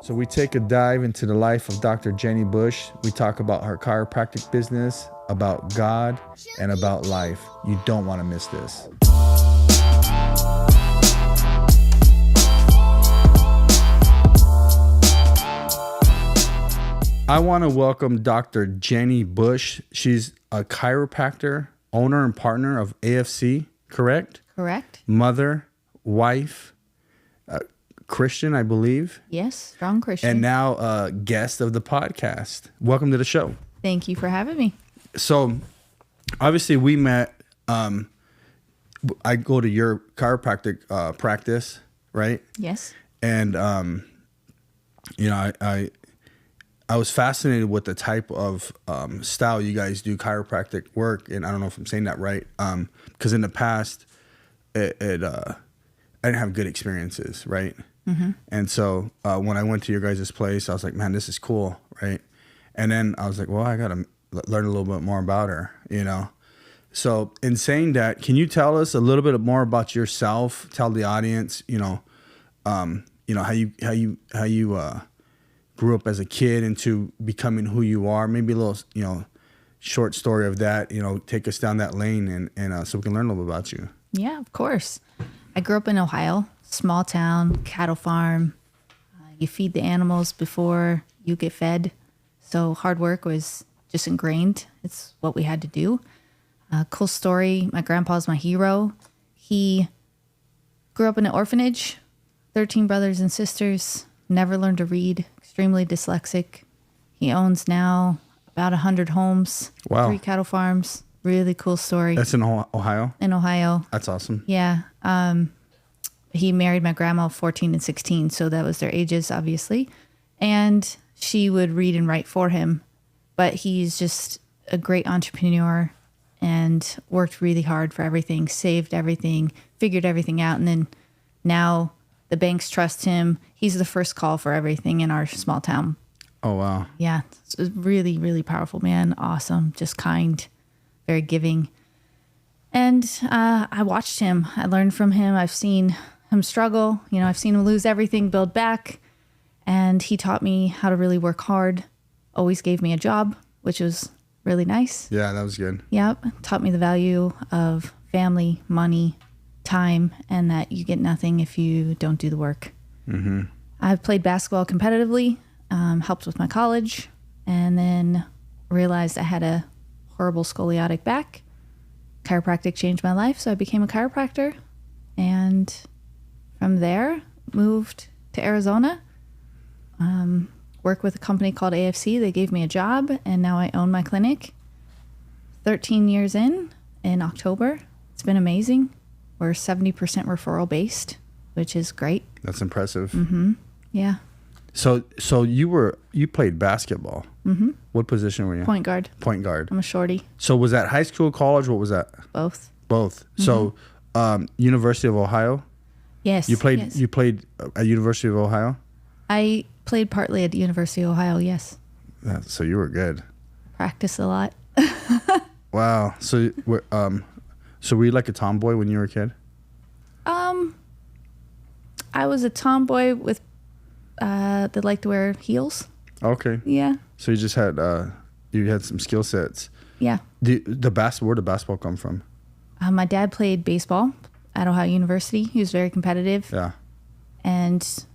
So we take a dive into the life of Dr. Jenni Bush. We talk about her chiropractic business, about God, and about life. You don't want to miss this. I want to welcome Dr. Jenni Bush. She's a chiropractor, owner and partner of AFC, correct? Correct. Mother, wife, Christian, I believe. Yes, strong Christian. And now a guest of the podcast. Welcome to the show. Thank you for having me. So, obviously, we met. I go to your chiropractic practice, right? Yes. And I was fascinated with the type of style you guys do chiropractic work, and I don't know if I'm saying that right. Because in the past, I didn't have good experiences, right? Mm-hmm. And so when I went to your guys' place, I was like, man, this is cool, right? And then I was like, well, I got to learn a little bit more about her, you know? So in saying that, can you tell us a little bit more about yourself? Tell the audience, how you grew up as a kid into becoming who you are. Maybe a little, short story of that, take us down that lane and so we can learn a little bit about you. Yeah, of course. I grew up in Ohio, small town, cattle farm. You feed the animals before you get fed. So hard work was just ingrained. It's what we had to do. Cool story. My grandpa's my hero. He grew up in an orphanage, 13 brothers and sisters, never learned to read, extremely dyslexic. He owns now about 100 homes, Wow. 3 cattle farms. Really cool story. That's in Ohio? In Ohio. That's awesome. Yeah. He married my grandma 14 and 16, so that was their ages, obviously. And she would read and write for him. But he's just a great entrepreneur and worked really hard for everything, saved everything, figured everything out. And then now the banks trust him. He's the first call for everything in our small town. Oh, wow. Yeah. It's a really, really powerful man. Awesome. Just kind, very giving. And I watched him. I learned from him. I've seen him struggle. I've seen him lose everything, build back. And he taught me how to really work hard. Always gave me a job, which was really nice. Yeah, that was good. Yep. Taught me the value of family, money, time, and that you get nothing if you don't do the work. Mm-hmm. I've played basketball competitively, helped with my college, and then realized I had a horrible scoliotic back. Chiropractic changed my life, so I became a chiropractor. And from there, moved to Arizona, worked with a company called AFC. They gave me a job, and now I own my clinic. 13 years in October. It's been amazing. We're 70% referral based, which is great. That's impressive. Mm-hmm. Yeah. So you played basketball. Mm-hmm. What position were you? Point guard. Point guard. I'm a shorty. So was that high school, college? What was that? Both. Mm-hmm. So University of Ohio? Yes. You played yes. You played at University of Ohio? I played partly at the University of Ohio, yes. So you were good. Practiced a lot. Wow. So were you like a tomboy when you were a kid? I was a tomboy with that liked to wear heels. Okay. Yeah. So you just had some skill sets. Yeah. Where did the basketball come from? My dad played baseball at Ohio University. He was very competitive. Yeah. And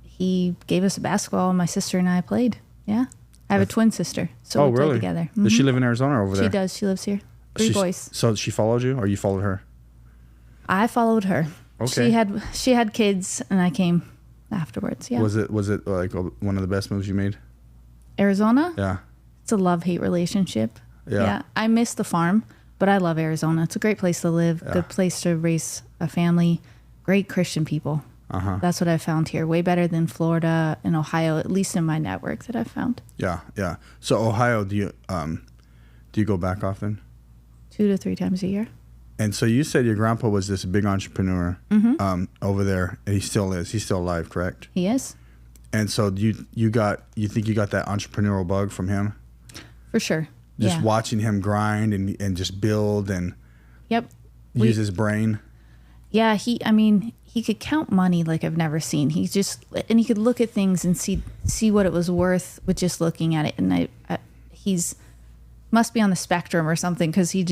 he gave us a basketball, and my sister and I played. Yeah. I have a twin sister, so we played together. Mm-hmm. Does she live in Arizona or over there? She does. She lives here. 3 boys. So she followed you, or you followed her? I followed her. Okay. She had kids, and I came afterwards. Yeah. Was it like one of the best moves you made? Arizona? Yeah. It's a love-hate relationship. Yeah. I miss the farm, but I love Arizona. It's a great place to live, good place to raise a family, great Christian people. Uh-huh. That's what I've found here. Way better than Florida and Ohio, at least in my network that I've found. Yeah, yeah. So Ohio, do you go back often? 2 to 3 times a year. And so you said your grandpa was this big entrepreneur over there, and he still is. He's still alive, correct? He is. And so you think you got that entrepreneurial bug from him? For sure. Just watching him grind and just build and use his brain. Yeah, he could count money like I've never seen. He could look at things and see what it was worth with just looking at it. And he's must be on the spectrum or something, because he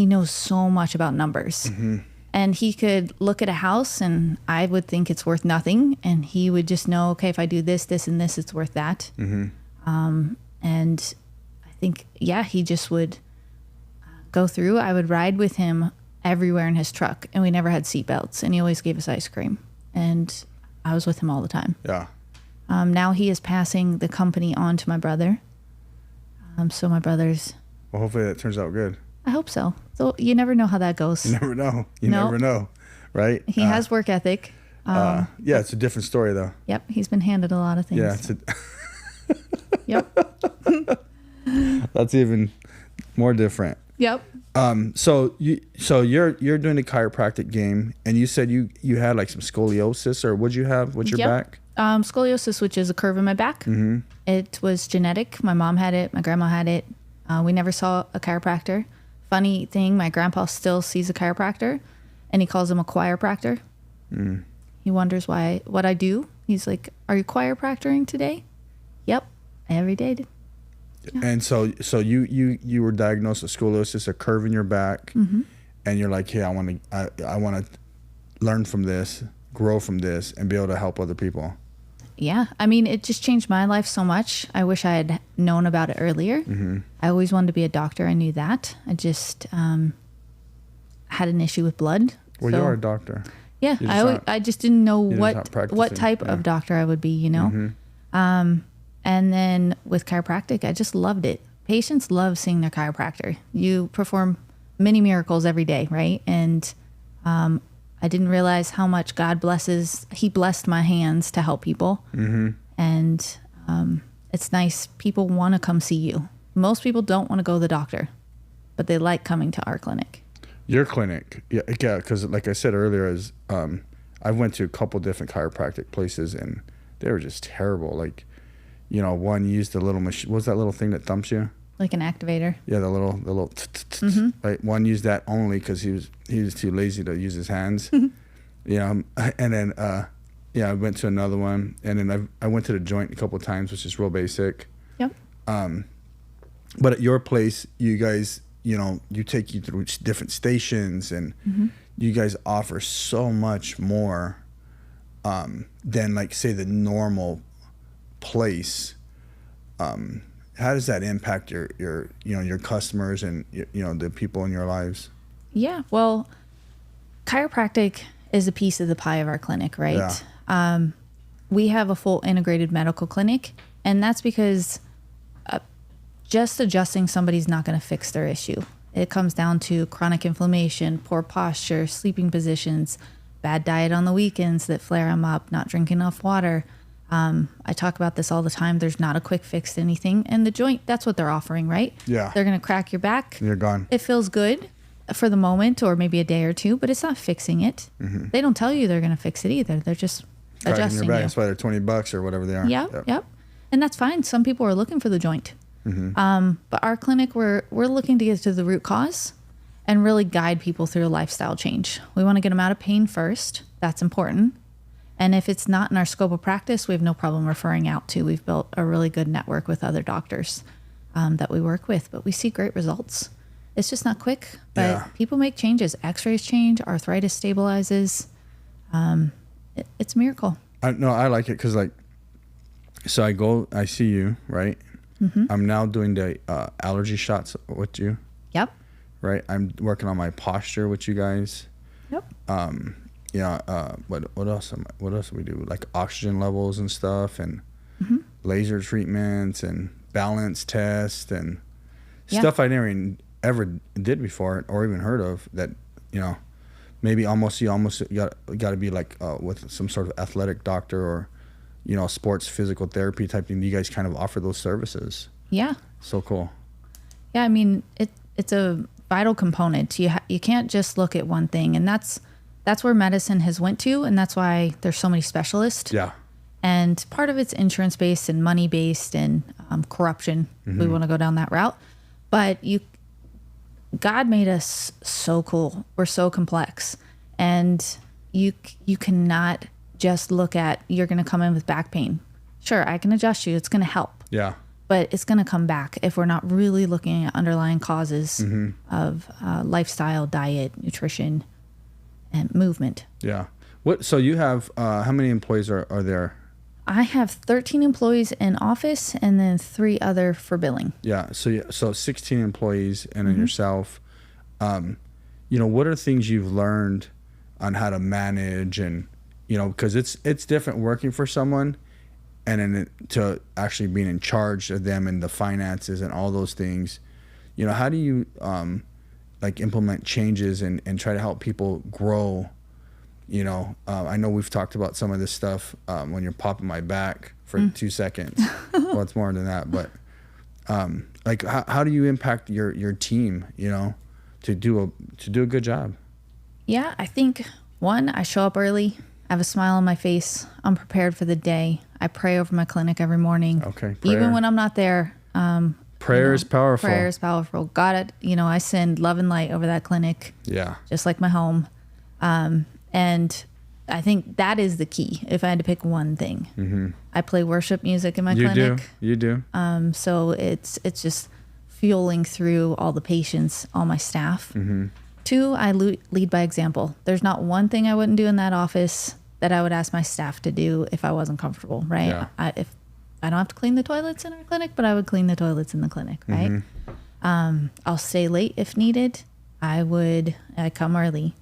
knows so much about numbers. Mm-hmm. And he could look at a house and I would think it's worth nothing. And he would just know, okay, if I do this, this, and this, it's worth that. Mm-hmm. And I think, he just would go through. I would ride with him everywhere in his truck, and we never had seatbelts, and he always gave us ice cream, and I was with him all the time. Yeah. Now he is passing the company on to my brother. So my brother's... Well, hopefully that turns out good. I hope so. So you never know how that goes. You never know. You never know, right? He has work ethic. It's a different story, though. Yep, he's been handed a lot of things. Yeah. Yep. That's even more different. Yep. So you're doing the chiropractic game, and you said you had like some scoliosis, or what'd you have? What's your back? Scoliosis, which is a curve in my back. Mm-hmm. It was genetic. My mom had it. My grandma had it. We never saw a chiropractor. Funny thing, my grandpa still sees a chiropractor, and he calls him a chiropractor. Mm. He wonders what I do. He's like, "Are you chiropractoring today?" Yep, every day. Yeah. And so you were diagnosed with scoliosis, a curve in your back, mm-hmm. and you're like, "Hey, I want to learn from this, grow from this, and be able to help other people." Yeah, it just changed my life so much. I wish I had known about it earlier. Mm-hmm. I always wanted to be a doctor. I knew that. I just had an issue with blood. Well, you are a doctor. Yeah, I just didn't know what type of doctor I would be, Mm-hmm. And then with chiropractic, I just loved it. Patients love seeing their chiropractor. You perform many miracles every day, right? And I didn't realize how much God blesses. He blessed my hands to help people. Mm-hmm. And it's nice. People want to come see you. Most people don't want to go to the doctor, but they like coming to our clinic. Your clinic. Yeah, because like I said earlier, I went to a couple different chiropractic places, and they were just terrible. Like, one used the little machine. What's that little thing that thumps you? Like an activator. Yeah, the little. Mm-hmm. Right. One used that only because he was too lazy to use his hands. And then I went to another one, and then I went to the joint a couple of times, which is real basic. Yep. But at your place, you guys, you take you through different stations, and mm-hmm. you guys offer so much more than, like, say, the normal place. How does that impact your customers and the people in your lives? Yeah, well, chiropractic is a piece of the pie of our clinic, right? Yeah. We have a full integrated medical clinic, and that's because just adjusting somebody's not going to fix their issue. It comes down to chronic inflammation, poor posture, sleeping positions, bad diet on the weekends that flare them up, not drinking enough water. I talk about this all the time. There's not a quick fix to anything. And the joint, that's what they're offering, right? Yeah. They're going to crack your back. And you're gone. It feels good for the moment or maybe a day or two, but it's not fixing it. Mm-hmm. They don't tell you they're going to fix it either. They're just adjusting your back. That's why they're $20 or whatever they are. Yep. And that's fine. Some people are looking for the joint. Mm-hmm. But our clinic, we're looking to get to the root cause and really guide people through a lifestyle change. We want to get them out of pain first. That's important. And if it's not in our scope of practice, we have no problem referring out to. We've built a really good network with other doctors that we work with, but we see great results. It's just not quick, but people make changes. X-rays change, arthritis stabilizes. It's a miracle. I like it because, like, so I see you, right? Mm-hmm. I'm now doing the allergy shots with you. Yep. Right? I'm working on my posture with you guys. Yep. What else do we do? Like oxygen levels and stuff, and mm-hmm. laser treatments and balance tests and stuff I never even ever did before or even heard of. That maybe you got to be like with some sort of athletic doctor or sports physical therapy type thing. You guys kind of offer those services. Yeah. So cool. Yeah, it's a vital component. You can't just look at one thing, and that's where medicine has went to, and that's why there's so many specialists. Yeah. And part of it's insurance-based and money-based and corruption. Mm-hmm. We want to go down that route. But God made us so cool. We're so complex. And you cannot just look at, you're going to come in with back pain. Sure, I can adjust you. It's going to help. Yeah. But it's going to come back if we're not really looking at underlying causes of lifestyle, diet, nutrition, and movement. Yeah. So you have, how many employees are there? I have 13 employees in office and then 3 other for billing. Yeah. So 16 employees and then yourself. What are things you've learned on how to manage and, because it's different working for someone and then to actually being in charge of them and the finances and all those things. How do you implement changes and try to help people grow? I know we've talked about some of this stuff when you're popping my back for 2 seconds. Well, it's more than that, but how do you impact your team, to do a good job? Yeah, I think I show up early. I have a smile on my face. I'm prepared for the day. I pray over my clinic every morning. Okay. Prayer. Even when I'm not there. Prayer is powerful. Prayer is powerful. God, I send love and light over that clinic. Yeah. Just like my home. And I think that is the key. If I had to pick one thing, I play worship music in my clinic. You do. So it's just fueling through all the patients, all my staff. 2, I lead by example. There's not one thing I wouldn't do in that office that I would ask my staff to do if I wasn't comfortable, right? Yeah. If I don't have to clean the toilets in our clinic, but I would clean the toilets in the clinic, right? I'll stay late if needed. I come early.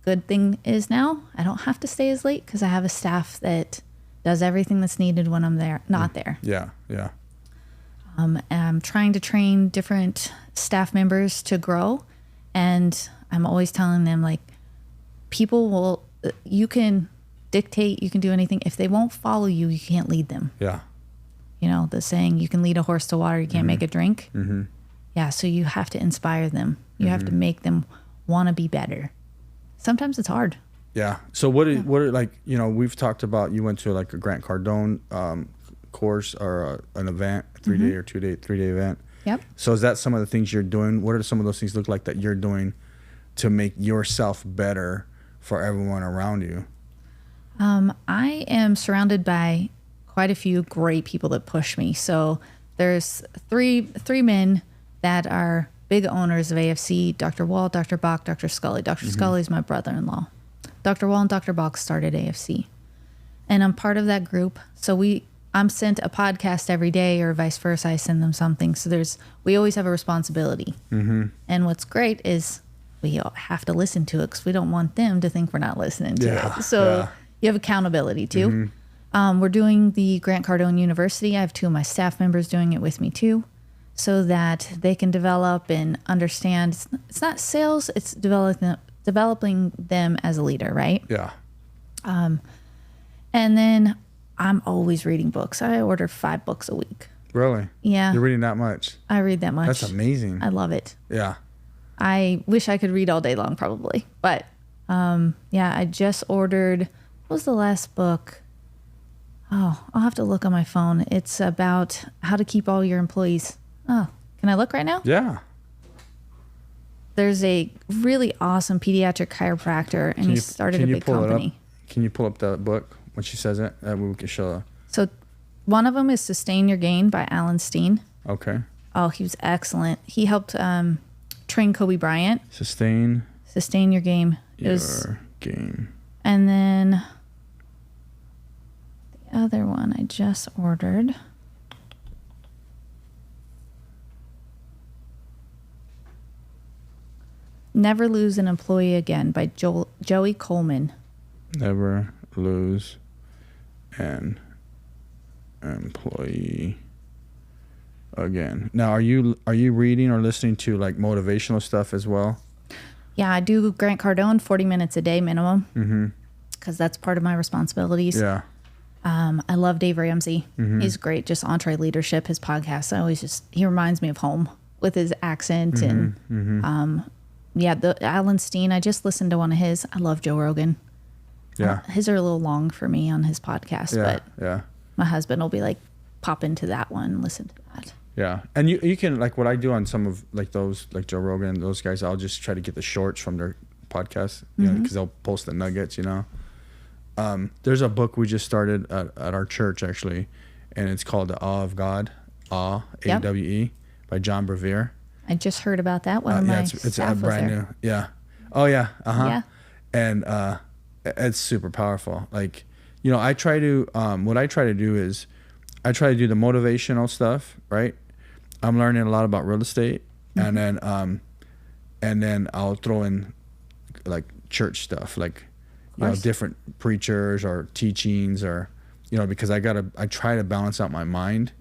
Good thing is now I don't have to stay as late because I have a staff that does everything that's needed when I'm not there. Yeah. I'm trying to train different staff members to grow, and I'm always telling them you can dictate, you can do anything. If they won't follow you, you can't lead them. Yeah. The saying, you can lead a horse to water, you can't make it drink. Yeah. So you have to inspire them. You have to make them want to be better. Sometimes it's hard. Yeah. So what are we've talked about, you went to a Grant Cardone course or an event, a 3-day or 3-day event. Yep. So is that some of the things you're doing? What are some of those things look like that you're doing to make yourself better for everyone around you? I am surrounded by quite a few great people that push me. So there's three men that are big owners of AFC, Dr. Wall, Dr. Bach, Dr. Scully. Dr. Scully is my brother-in-law. Dr. Wall and Dr. Bach started AFC. And I'm part of that group. So I'm sent a podcast every day or vice versa. I send them something. So we always have a responsibility. And what's great is we all have to listen to it because we don't want them to think we're not listening to it. So you have accountability too. We're doing the Grant Cardone University. I have 2 of my staff members doing it with me too, so that they can develop and understand. It's not sales, it's developing them as a leader, right? Yeah. And then I'm always reading books. I order 5 books a week. Really? Yeah. You're reading that much? I read that much. That's amazing. I love it. Yeah. I wish I could read all day long probably. But I just ordered, what was the last book? Oh, I'll have to look on my phone. It's about how to keep all your employees. Oh, can I look right now? Yeah. There's a really awesome pediatric chiropractor, and he started a big company. Can you pull up the book when she says it? We can show. So one of them is Sustain Your Gain by Alan Steen. Okay. Oh, he was excellent. He helped train Kobe Bryant. Sustain Your Game. Game. And then the other one I just ordered. Never Lose an Employee Again by Joey Coleman. Never lose an employee again. Now, are you reading or listening to motivational stuff as well? Yeah, I do Grant Cardone 40 minutes a day minimum. Because that's part of my responsibilities. Yeah. I love Dave Ramsey. He's great. Just Entree Leadership, his podcast. He reminds me of home with his accent and the Alan Steen. I just listened to one of his. I love Joe Rogan. Yeah. His are a little long for me on his podcast, but my husband will be pop into that one, listen to that. Yeah. And you can what I do on some of those Joe Rogan, those guys, I'll just try to get the shorts from their podcasts, because they'll post the nuggets, There's a book we just started at our church, actually, and it's called The Awe of God, A-W-E, by John Bevere. I just heard about that one. It's a brand new. Yeah. Oh, yeah. Yeah. And it's super powerful. Like, I try to, what I try to do is I try to do the motivational stuff, right? I'm learning a lot about real estate, and then I'll throw in like church stuff, like, different preachers or teachings, or, because I try to balance out my mind.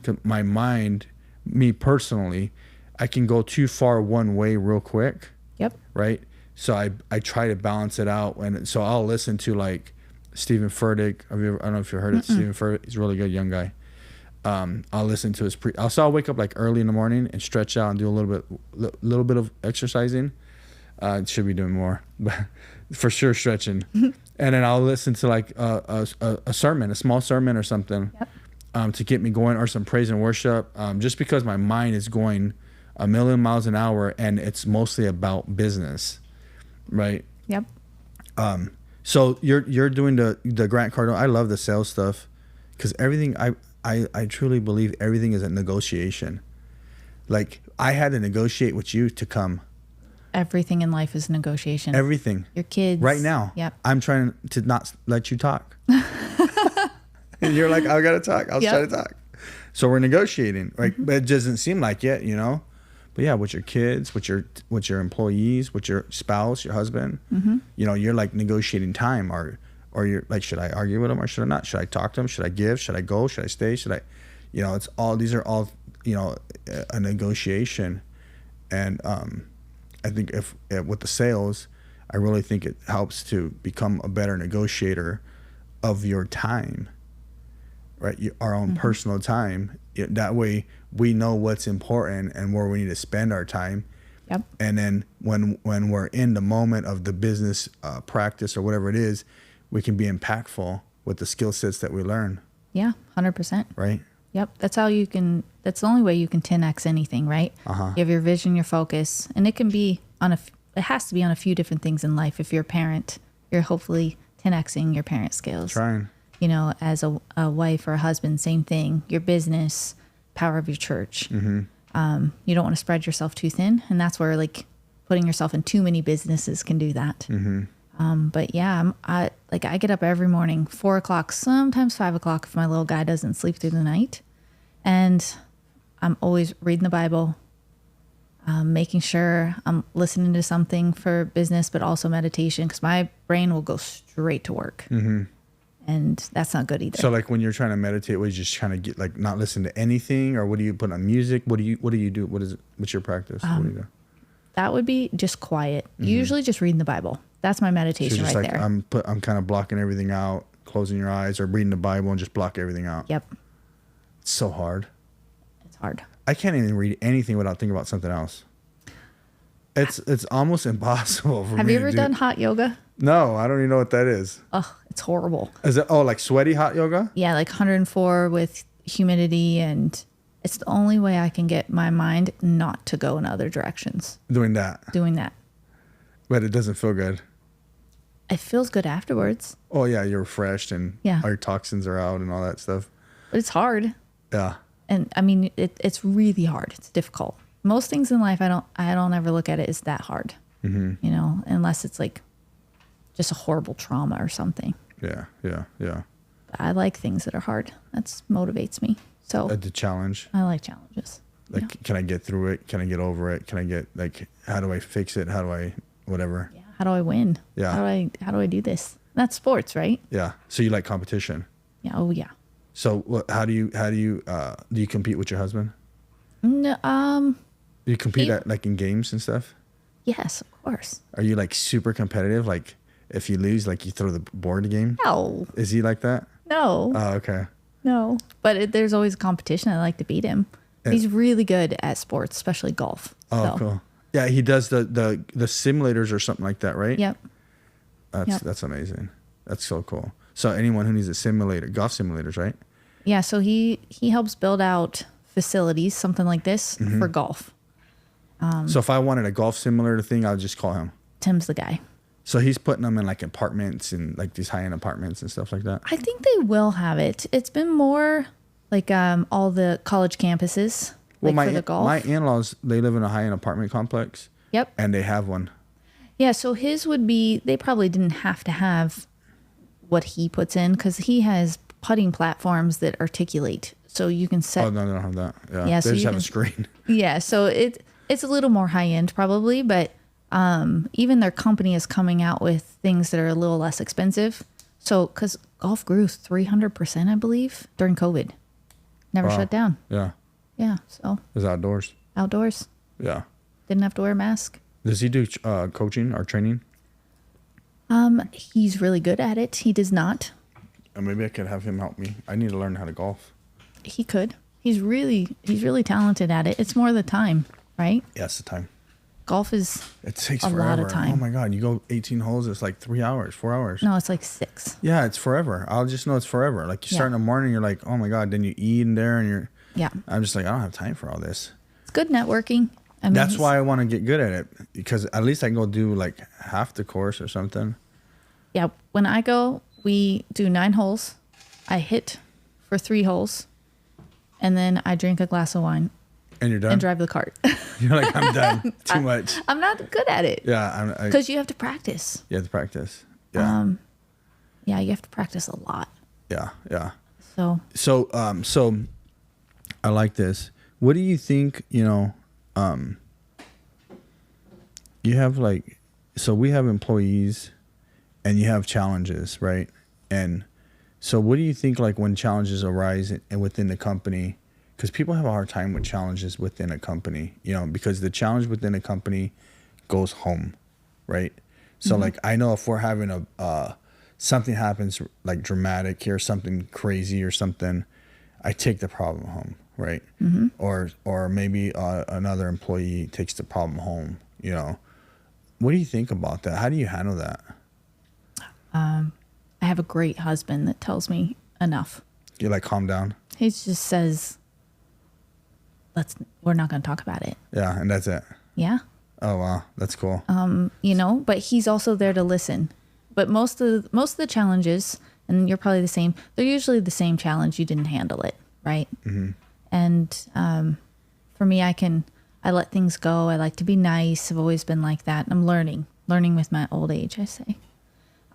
'Cause my mind, me personally, I can go too far one way real quick. Yep. Right. So I try to balance it out. And so I'll listen to like Stephen Furtick. I don't know if you've heard of Stephen Furtick. He's a really good young guy. I'll listen to his I'll wake up like early in the morning and stretch out and do a little bit of exercising. Should be doing more, but for sure stretching. And then I'll listen to like a sermon, a small sermon or something, to get me going, or some praise and worship. Just because my mind is going a million miles an hour, and it's mostly about business, right? Yep. So you're doing the Grant Cardone. I love the sales stuff, because everything I truly believe everything is a negotiation. Like, I had to negotiate with you to come. Everything in life is negotiation. Everything. Your kids. Right now. Yep. I'm trying to not let you talk. And you're like, I got to talk. I'll try to talk. So we're negotiating, right? But it doesn't seem like it, But yeah, with your kids, with your employees, with your spouse, your husband, you're like negotiating time, or you're like, should I argue with him or should I not? Should I talk to him? Should I give? Should I go? Should I stay? Should I, these are all, a negotiation. And I think if with the sales, I really think it helps to become a better negotiator of your time, right? Our own personal time. That way we know what's important and where we need to spend our time. Yep. And then when we're in the moment of the business practice or whatever it is, we can be impactful with the skill sets that we learn. Yeah, 100%. Right? Yep. That's the only way you can 10x anything, right? You have your vision, your focus, and it can be it has to be on a few different things in life. If you're a parent, you're hopefully 10xing your parent skills. Trying. As a wife or a husband, same thing. Your business, power of your church. You don't want to spread yourself too thin. And that's where like putting yourself in too many businesses can do that. But yeah, I get up every morning, 4:00, sometimes 5:00 if my little guy doesn't sleep through the night. And I'm always reading the Bible, making sure I'm listening to something for business, but also meditation, because my brain will go straight to work. And that's not good either. So like when you're trying to meditate, would you just trying to get like not listen to anything, or what do you put on music? What do you do? What's your practice? What do you do? That would be just quiet. Usually just reading the Bible. That's my meditation right there. I'm kind of blocking everything out, closing your eyes, or reading the Bible and just block everything out. Yep. It's so hard. It's hard. I can't even read anything without thinking about something else. It's almost impossible for me. Have you ever done hot yoga? No, I don't even know what that is. Oh, it's horrible. Is it like sweaty hot yoga? Yeah, like 104 with humidity, and it's the only way I can get my mind not to go in other directions. Doing that. But it doesn't feel good. It feels good afterwards. Oh yeah, you're refreshed and all your toxins are out and all that stuff. But it's hard. Yeah. And I mean, it's really hard. It's difficult. Most things in life, I don't ever look at it as that hard. Unless it's like just a horrible trauma or something. Yeah. I like things that are hard. That motivates me. So the challenge. I like challenges. Like, can I get through it? Can I get over it? Can I get how do I fix it? How do I whatever? Yeah. How do I win? Yeah. How do I do this? That's sports, right? Yeah. So you like competition? Yeah. Oh yeah. So how do you compete with your husband? No. You compete at like in games and stuff? Yes, of course. Are you like super competitive? Like if you lose, like you throw the board game? No. Is he like that? No. Oh, okay. No. But there's always a competition. I like to beat him. He's really good at sports, especially golf. Oh, cool. Yeah, he does the simulators or something like that, right? Yep. That's amazing. That's so cool. So anyone who needs a simulator, golf simulators, right? Yeah, so he helps build out facilities, something like this, for golf. So if I wanted a golf simulator thing, I'll just call him. Tim's the guy. So he's putting them in like apartments and like these high-end apartments and stuff like that. I think they will have it. It's been more like all the college campuses. Well, like for the golf. my in-laws, they live in a high-end apartment complex. Yep. And they have one. Yeah, so his would be, they probably didn't have to have what he puts in because he has putting platforms that articulate. So you can set. Oh, no, they don't have that. Yeah, Yeah, they so just you have a can- screen. Yeah, so it's a little more high end probably, but even their company is coming out with things that are a little less expensive. So, because golf grew 300%, I believe, during COVID. Never Wow. shut down. Yeah. Yeah, so It's outdoors. outdoors. Yeah. Didn't have to wear a mask. Does he do coaching or training? He's really good at it. He does not. Maybe I could have him help me. I need to learn how to golf. He could. He's really talented at it. It's more the time, right? Yes, the time. Golf is It takes a forever. lot of time. Oh my God. You go 18 holes, it's like 3 hours, 4 hours. no, it's like 6. Yeah, it's forever. I'll just know it's forever. Like you start in the morning, you're like, oh my God. Then you eat in there and you're, Yeah, I'm just like, I don't have time for all this. it's good networking. I mean, That's why I want to get good at it because at least I can go do like half the course or something. Yeah, when I go, we do 9 holes. I hit for 3 holes, and then I drink a glass of wine And you're done? and drive the cart. You're like, I'm done. Too much. I'm not good at it Yeah. because you have to practice. You have to practice. Yeah. Yeah, you have to practice a lot. Yeah. Yeah. So So I like this. What do you think, you have like, so we have employees and you have challenges, right? And so what do you think, like when challenges arise and within the company, because people have a hard time with challenges within a company, because the challenge within a company goes home, right? So like, I know if we're having something happens like dramatic here, something crazy or something, I take the problem home, right? Or maybe another employee takes the problem home, What do you think about that? How do you handle that? I have a great husband that tells me enough. You like calm down? He just says, we're not going to talk about it. Yeah, and that's it. Yeah. Oh wow, that's cool. But he's also there to listen. But most of the challenges, and you're probably the same, they're usually the same challenge. You didn't handle it, right? Mm-hmm. And for me, I let things go. I like to be nice. I've always been like that. I'm learning with my old age, I say,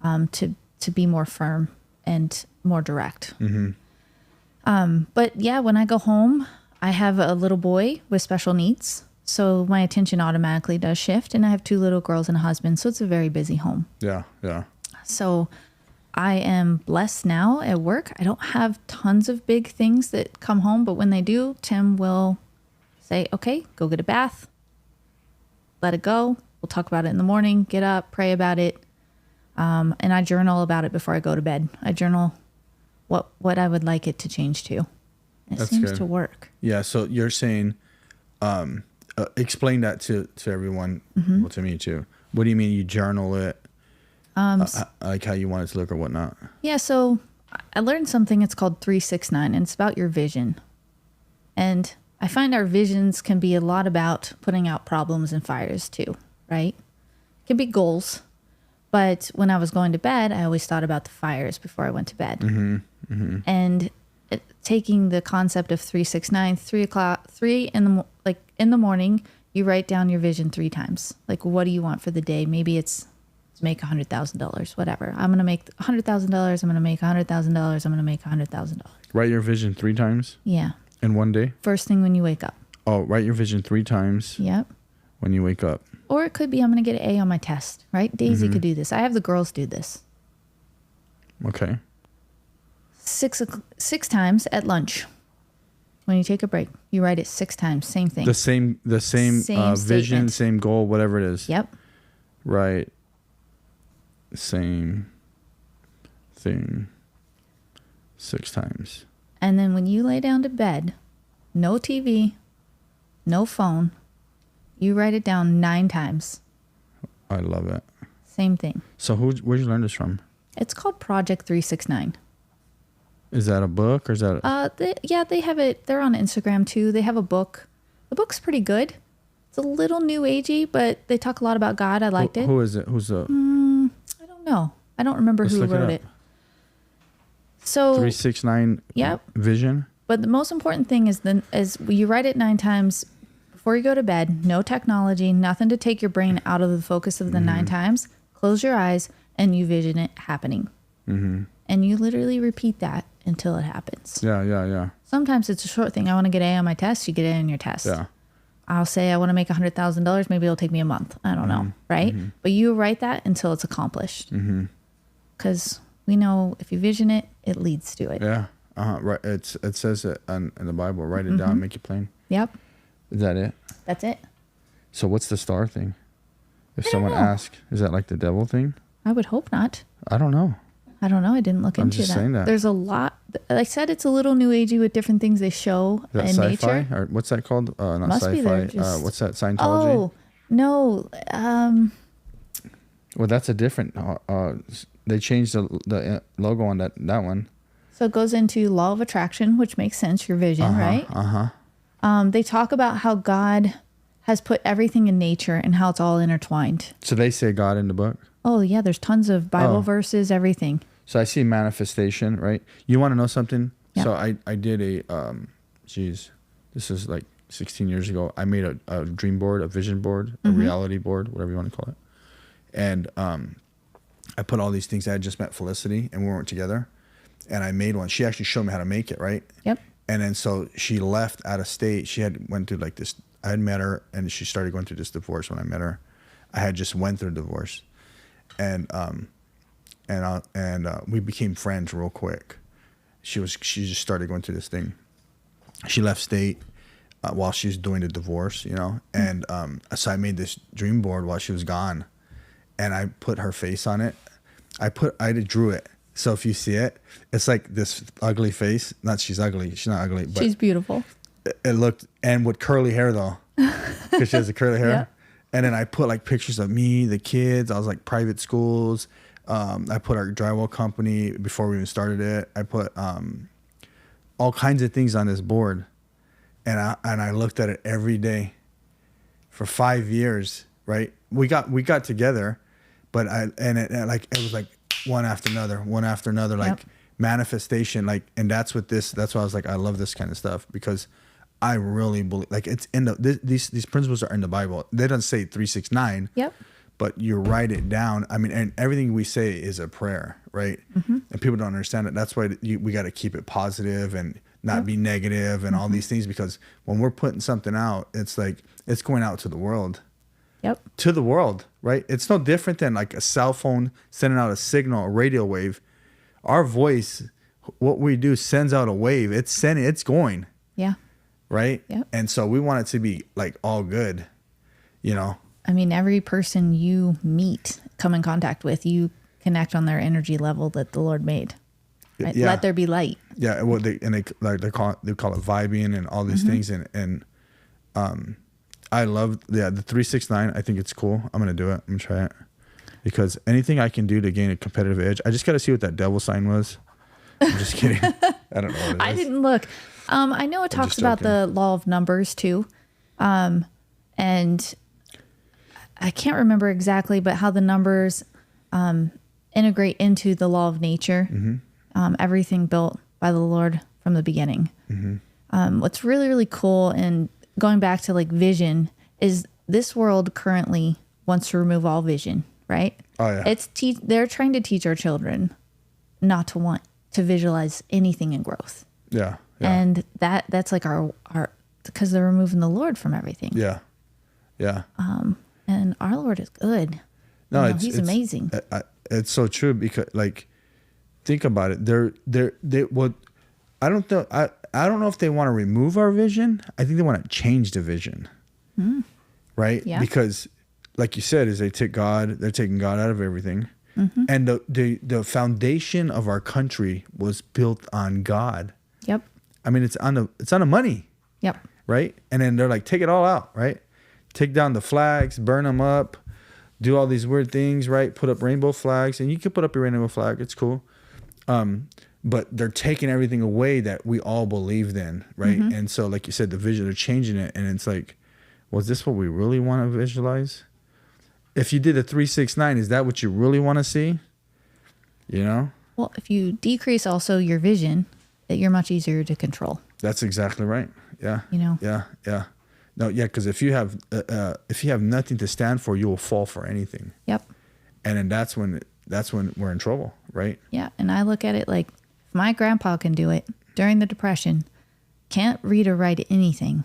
to be more firm and more direct. Mm-hmm. But yeah, when I go home, I have a little boy with special needs. So my attention automatically does shift, and I have 2 little girls and a husband. So it's a very busy home. Yeah, yeah. So I am blessed now at work. I don't have tons of big things that come home, but when they do, Tim will say, okay, go get a bath, let it go. We'll talk about it in the morning, get up, pray about it. And I journal about it before I go to bed. I journal what I would like it to change to. It That's seems good. to work. Yeah, so you're saying, explain that to everyone, well, to me too. What do you mean you journal it? Like how you want it to look or whatnot? Yeah, so I learned something. It's called 369, and it's about your vision. And I find our visions can be a lot about putting out problems and fires too, right? It can be goals. But when I was going to bed, I always thought about the fires before I went to bed. And taking the concept of 369, 3 in the morning, you write down your vision 3 times. Like, what do you want for the day? Maybe it's to make $100,000, whatever. I'm going to make $100,000. I'm going to make $100,000. I'm going to make $100,000. Write your vision 3 times Yeah. in one day? First thing when you wake up. Oh, write your vision 3 times Yep. when you wake up. Or it could be I'm going to get an A on my test, right? Daisy could do this. I have the girls do this. Okay. 6 times at lunch. When you take a break, you write it 6 times. Same thing. The same Same vision, statement. same goal, whatever it is. Yep. Right. Same thing 6 times. And then when you lay down to bed, no TV, no phone, you write it down 9 times. I love it. Same thing. So where'd you learn this from? It's called Project 369. Is that a book or is that They have it. They're on Instagram too. They have a book. The book's pretty good. It's a little new agey, but they talk a lot about God. I liked it. Who is it? Who's the know. I don't remember who wrote it. So 369 Yep. vision. But the most important thing is you write it 9 times before you go to bed. No technology, nothing to take your brain out of the focus of the 9 times. Close your eyes and you vision it happening. And you literally repeat that until it happens. Yeah. Sometimes it's a short thing. I want to get A on my test. You get A on your test. Yeah. I'll say I want to make $100,000. Maybe it'll take me a month. I don't know. Right. But you write that until it's accomplished. Because we know if you vision it, it leads to it. Yeah. Right. It says it in the Bible. Write it down. Make it plain. Yep. Is that it? That's it. So what's the star thing? If I someone don't know. asks, is that like the devil thing? I would hope not. I don't know. I don't know. I didn't look into just saying that. There's a lot. Like I said, it's a little new agey with different things they show Is that in sci-fi? nature. Or what's that called? Not Must be sci-fi. they're just- What's that? Scientology? Oh, no. Well, that's a different. They changed the logo on that one. So it goes into law of attraction, which makes sense. Your vision, right? They talk about how God has put everything in nature and how it's all intertwined. So they say God in the book. Oh, yeah. There's tons of Bible verses, everything. So I see manifestation, right? You want to know something? Yeah. So I did this is like 16 years ago. I made a dream board, a vision board, a reality board, whatever you want to call it. And I put all these things. I had just met Felicity and we weren't together. And I made one. She actually showed me how to make it, right? Yep. And then so she left out of state. She had went through like this. I had met her and she started going through this divorce when I met her. I had just went through a divorce. And we became friends real quick. She just started going through this thing. She left state while she was doing the divorce, you know. And so I made this dream board while she was gone, and I put her face on it. I drew it. So if you see it, it's like this ugly face. Not she's ugly. She's not ugly. But She's beautiful. it looked, and with curly hair though, because she has the curly hair. Yeah. And then I put like pictures of me, the kids. I was like private schools. I put our drywall company before we even started it. I put all kinds of things on this board, and I looked at it every day for 5 years. Right? We got together, but it was like one after another, like manifestation. Like, and that's why I was like, I love this kind of stuff because I really believe, like, it's in these principles are in the Bible. They don't say 369. Yep. But you write it down. I mean, and everything we say is a prayer, right? And people don't understand it. That's why we got to keep it positive and not be negative and all these things, because when we're putting something out, it's like it's going out to the world. Yep. To the world, right? It's no different than like a cell phone sending out a signal, a radio wave. Our voice, what we do, sends out a wave. It's going. Yeah. Right? Yep. And so we want it to be like all good, you know? I mean, every person you meet, come in contact with, you connect on their energy level that the Lord made. Right? Yeah. Let there be light. Yeah. Well, they call it vibing and all these things. And I love the 369. I think it's cool. I'm going to do it. I'm going to try it because anything I can do to gain a competitive edge, I just got to see what that devil sign was. I'm just kidding. I don't know what it is. I didn't look. I know it talks about the law of numbers too. And I can't remember exactly, but how the numbers integrate into the law of nature. Everything built by the Lord from the beginning. What's really, really cool, and going back to like vision, is this world currently wants to remove all vision, right? Oh, yeah. They're trying to teach our children not to want to visualize anything in growth. Yeah. And that's like our because they're removing the Lord from everything. Yeah. Yeah. And our Lord is good. No, He's amazing. It's so true because, like, think about it. I don't know if they want to remove our vision. I think they want to change the vision. Right? Yeah. Because, like you said, they're taking God out of everything. And the foundation of our country was built on God. Yep. I mean, it's on the money. Yep. Right? And then they're like, take it all out, right? Take down the flags, burn them up, do all these weird things, right? Put up rainbow flags, and you can put up your rainbow flag. It's cool. But they're taking everything away that we all believed in, right? And so, like you said, the vision, they're changing it. And it's like, was this what we really want to visualize? If you did a 369, is that what you really want to see? You know? Well, if you decrease also your vision, you're much easier to control. That's exactly right. Yeah. You know? Yeah. Yeah. No, yeah, because if you have nothing to stand for, you will fall for anything. Yep. And then that's when we're in trouble, right? Yeah. And I look at it like, if my grandpa can do it during the Depression, can't read or write anything,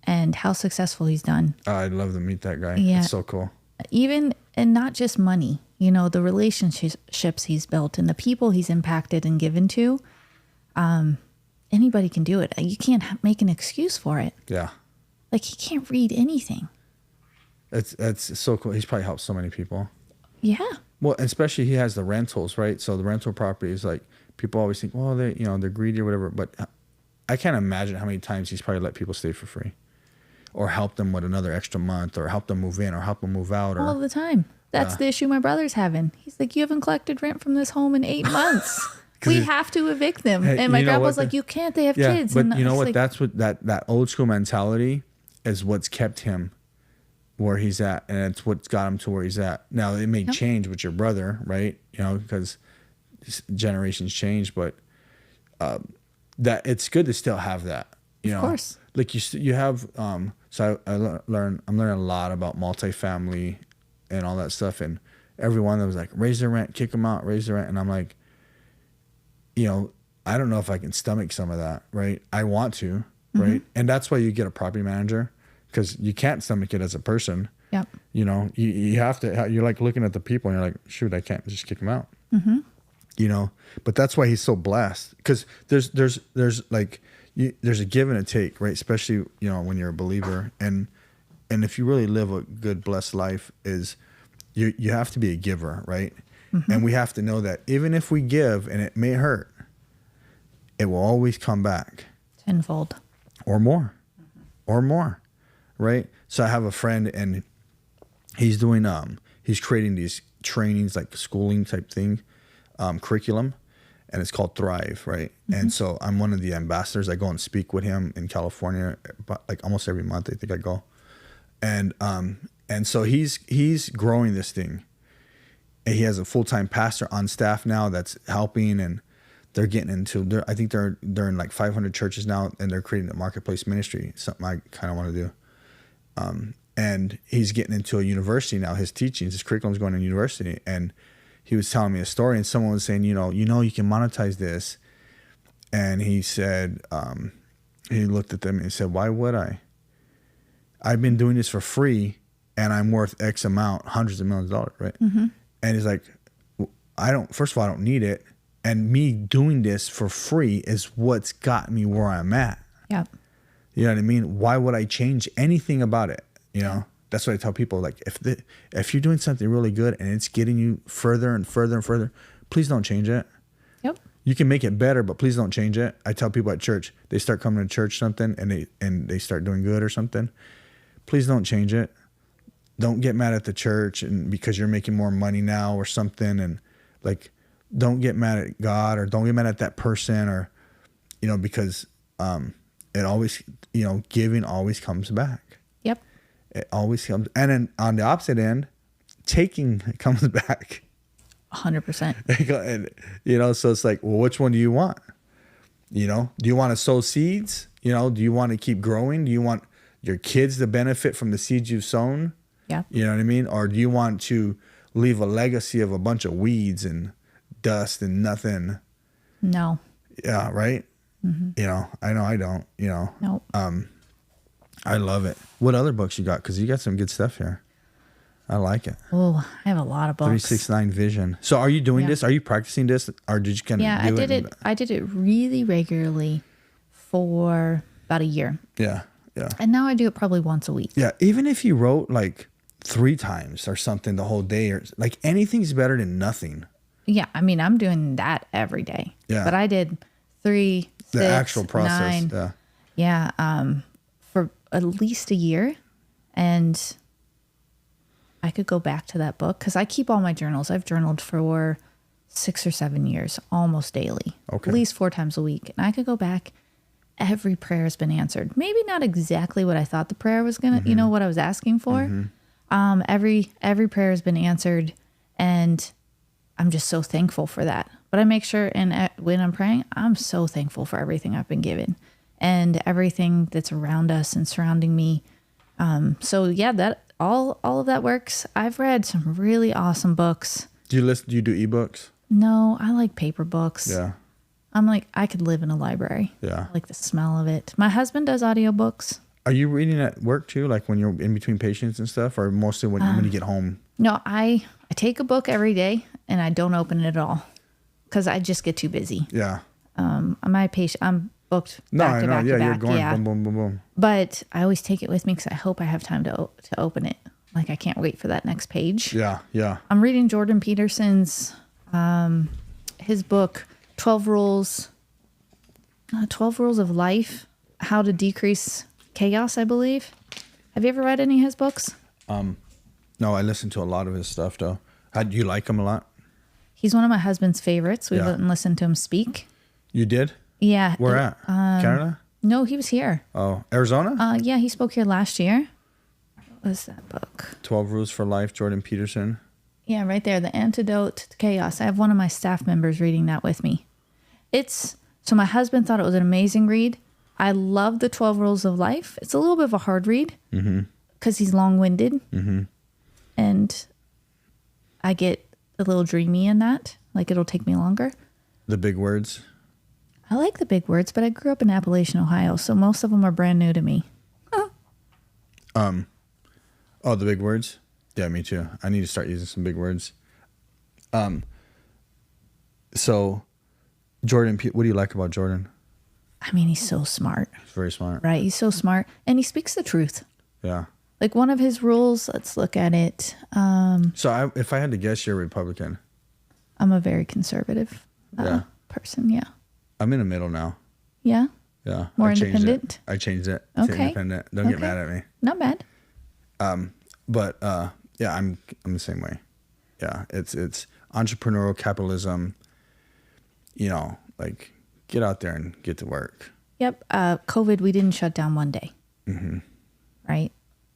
and how successful he's done. Oh, I'd love to meet that guy. Yeah. It's so cool. Even, and not just money, you know, the relationships he's built and the people he's impacted and given to. Anybody can do it. You can't make an excuse for it. Yeah. Like, he can't read anything. That's so cool. He's probably helped so many people. Yeah. Well, especially he has the rentals, right? So the rental property is like, people always think, well, they're greedy or whatever. But I can't imagine how many times he's probably let people stay for free, or help them with another extra month, or help them move in, or help them move out. All the time. That's the issue my brother's having. He's like, you haven't collected rent from this home in 8 months. We have to evict them. Hey, and my grandpa's like, you can't. They have kids. But and you know what? like, That's what that old school mentality is what's kept him where he's at, and it's what's got him to where he's at. Now it may change with your brother, right? You know, because generations change, but that it's good to still have that. You know, of course. Like you have. So I'm learning a lot about multifamily and all that stuff, and everyone that was like, raise their rent, kick them out, raise their rent, and I'm like, you know, I don't know if I can stomach some of that, right? I want to, right? And that's why you get a property manager, because you can't stomach it as a person. Yep. You know, you have to, you're like looking at the people and you're like, shoot, I can't just kick them out. You know, but that's why he's so blessed, because there's like, there's a give and a take, right? Especially, you know, when you're a believer, and if you really live a good, blessed life, is you have to be a giver, right? And we have to know that even if we give and it may hurt, it will always come back tenfold or more, right? So I have a friend, and he's doing he's creating these trainings, like schooling type thing, curriculum, and it's called Thrive, right? And so I'm one of the ambassadors. I go and speak with him in California, like almost every month. I think I go, and so he's growing this thing. And he has a full-time pastor on staff now that's helping, and they're getting into. I think they're in like 500 churches now, and they're creating a marketplace ministry. Something I kind of want to do. And he's getting into a university now. His teachings, his curriculum's going to university, and he was telling me a story, and someone was saying, you know, you can monetize this. And he said, he looked at them and he said, why would I? I've been doing this for free, and I'm worth X amount, hundreds of millions of dollars, right? And he's like, first of all, I don't need it. And me doing this for free is what's got me where I'm at. Yep. You know what I mean? Why would I change anything about it? You know, that's what I tell people. Like, if you're doing something really good and it's getting you further and further and further, please don't change it. Yep. You can make it better, but please don't change it. I tell people at church, they start coming to church something and they start doing good or something. Please don't change it. Don't get mad at the church and because you're making more money now or something, and like, don't get mad at God, or don't get mad at that person, or, you know, because it always, you know, giving always comes back. Yep. It always comes. And then on the opposite end, taking comes back. 100%. And, you know, so it's like, well, which one do you want? You know, do you want to sow seeds? You know, do you want to keep growing? Do you want your kids to benefit from the seeds you've sown? Yeah. You know what I mean? Or do you want to leave a legacy of a bunch of weeds and dust and nothing? No. Yeah, right? You know, I know I don't, you know. Nope. I love it. What other books you got? Because you got some good stuff here. I like it. Oh, I have a lot of books. 369 Vision. So are you doing this? Are you practicing this? Or did you kind of do it? I did it really regularly for about a year. Yeah, yeah. And now I do it probably once a week. Yeah, even if you wrote like 3 times or something the whole day, or like, anything's better than nothing. Yeah, I mean, I'm doing that every day. Yeah. But I did 3, 6, the actual process. 9. Yeah. For at least a year. And I could go back to that book because I keep all my journals. I've journaled for 6 or 7 years, almost daily. Okay. At least 4 times a week. And I could go back. Every prayer has been answered. Maybe not exactly what I thought the prayer was going to, you know, what I was asking for. Every prayer has been answered. And I'm just so thankful for that. But I make sure, and when I'm praying, I'm so thankful for everything I've been given and everything that's around us and surrounding me. So yeah, that all of that works. I've read some really awesome books. Do you do ebooks? No, I like paper books. Yeah. I'm like, I could live in a library. Yeah. I like the smell of it. My husband does audiobooks. Are you reading at work too? Like when you're in between patients and stuff, or mostly when you get home? No, I take a book every day and I don't open it at all because I just get too busy. Yeah. I'm booked No, back I to know. back Yeah, to you're back. going Yeah. boom, boom, boom, boom. But I always take it with me because I hope I have time to open it. Like I can't wait for that next page. Yeah, yeah. I'm reading Jordan Peterson's his book 12 Rules of Life, How to Decrease Chaos, I believe. Have you ever read any of his books? No, I listen to a lot of his stuff though. Do you like him a lot? He's one of my husband's favorites. We Yeah. went and listened to him speak. You did? Yeah. Where at? Canada? No, he was here. Oh, Arizona? Yeah, he spoke here last year. What was that book? 12 Rules for Life, Jordan Peterson. Yeah, right there. The Antidote to Chaos. I have one of my staff members reading that with me. So my husband thought it was an amazing read. I love the 12 Rules of Life. It's a little bit of a hard read because he's long-winded. And I get a little dreamy in that. Like it'll take me longer. The big words. I like the big words, but I grew up in Appalachian, Ohio, so most of them are brand new to me. Oh, the big words? Yeah, me too. I need to start using some big words. So Jordan, what do you like about Jordan? I mean, he's so smart. He's very smart. Right? He's so smart. And he speaks the truth. Yeah. Like one of his rules, let's look at it. So if I had to guess, you're a Republican. I'm a very conservative person. Yeah. I'm in the middle now. Yeah. Yeah. More I changed independent? I changed it to Okay. independent. Don't get mad at me. Not bad. But yeah, I'm the same way. Yeah. It's entrepreneurial capitalism, like get out there and get to work. Yep. COVID, we didn't shut down one day. Right?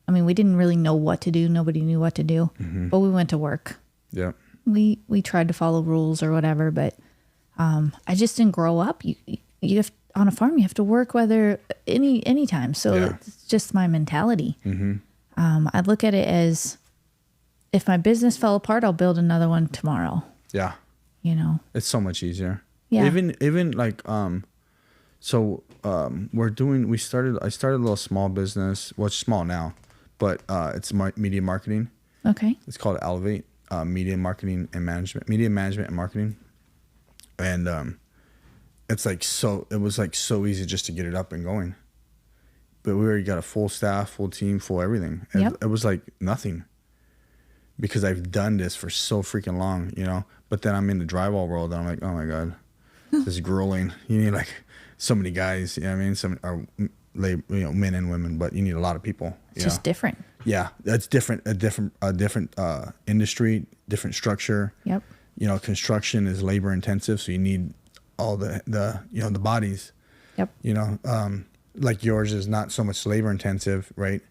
I mean, we didn't really know what to do. Nobody knew what to do, but we went to work. Yeah. We tried to follow rules or whatever, but I just didn't grow up. You have on a farm, you have to work whether any time. So it's just my mentality. I look at it as if my business fell apart, I'll build another one tomorrow. Yeah. It's so much easier. Yeah. Even like I started a little small business. Well, it's small now, but it's media marketing. Okay. It's called Elevate, media management and marketing. And it was so easy just to get it up and going. But we already got a full staff, full team, full everything. Yep. It was like nothing because I've done this for so freaking long, But then I'm in the drywall world and I'm like, oh my God, this is grueling. You need like so many guys, you know what I mean? Some are men and women, but you need a lot of people. It's just different. Yeah, that's different. A different industry, different structure. Yep. Construction is labor intensive, so you need all the bodies. Yep. Like yours is not so much labor intensive, right?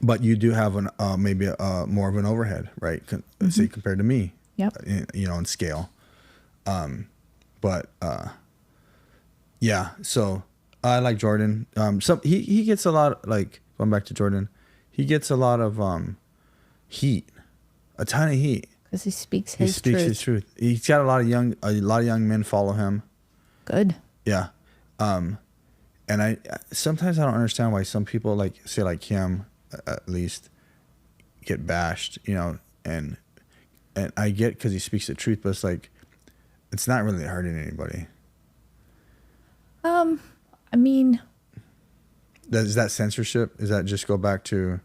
But you do have maybe more of an overhead, right? Say compared to me. Yep. In scale. Yeah. So I like Jordan. He gets a lot, like going back to Jordan, he gets a lot of heat, a ton of heat. Because he speaks his truth. He's got a lot of young men follow him. Good. Yeah. And I sometimes I don't understand why some people like him at least get bashed, and I get because he speaks the truth, but it's like it's not really hurting anybody. I mean, is that censorship? Is that just go back to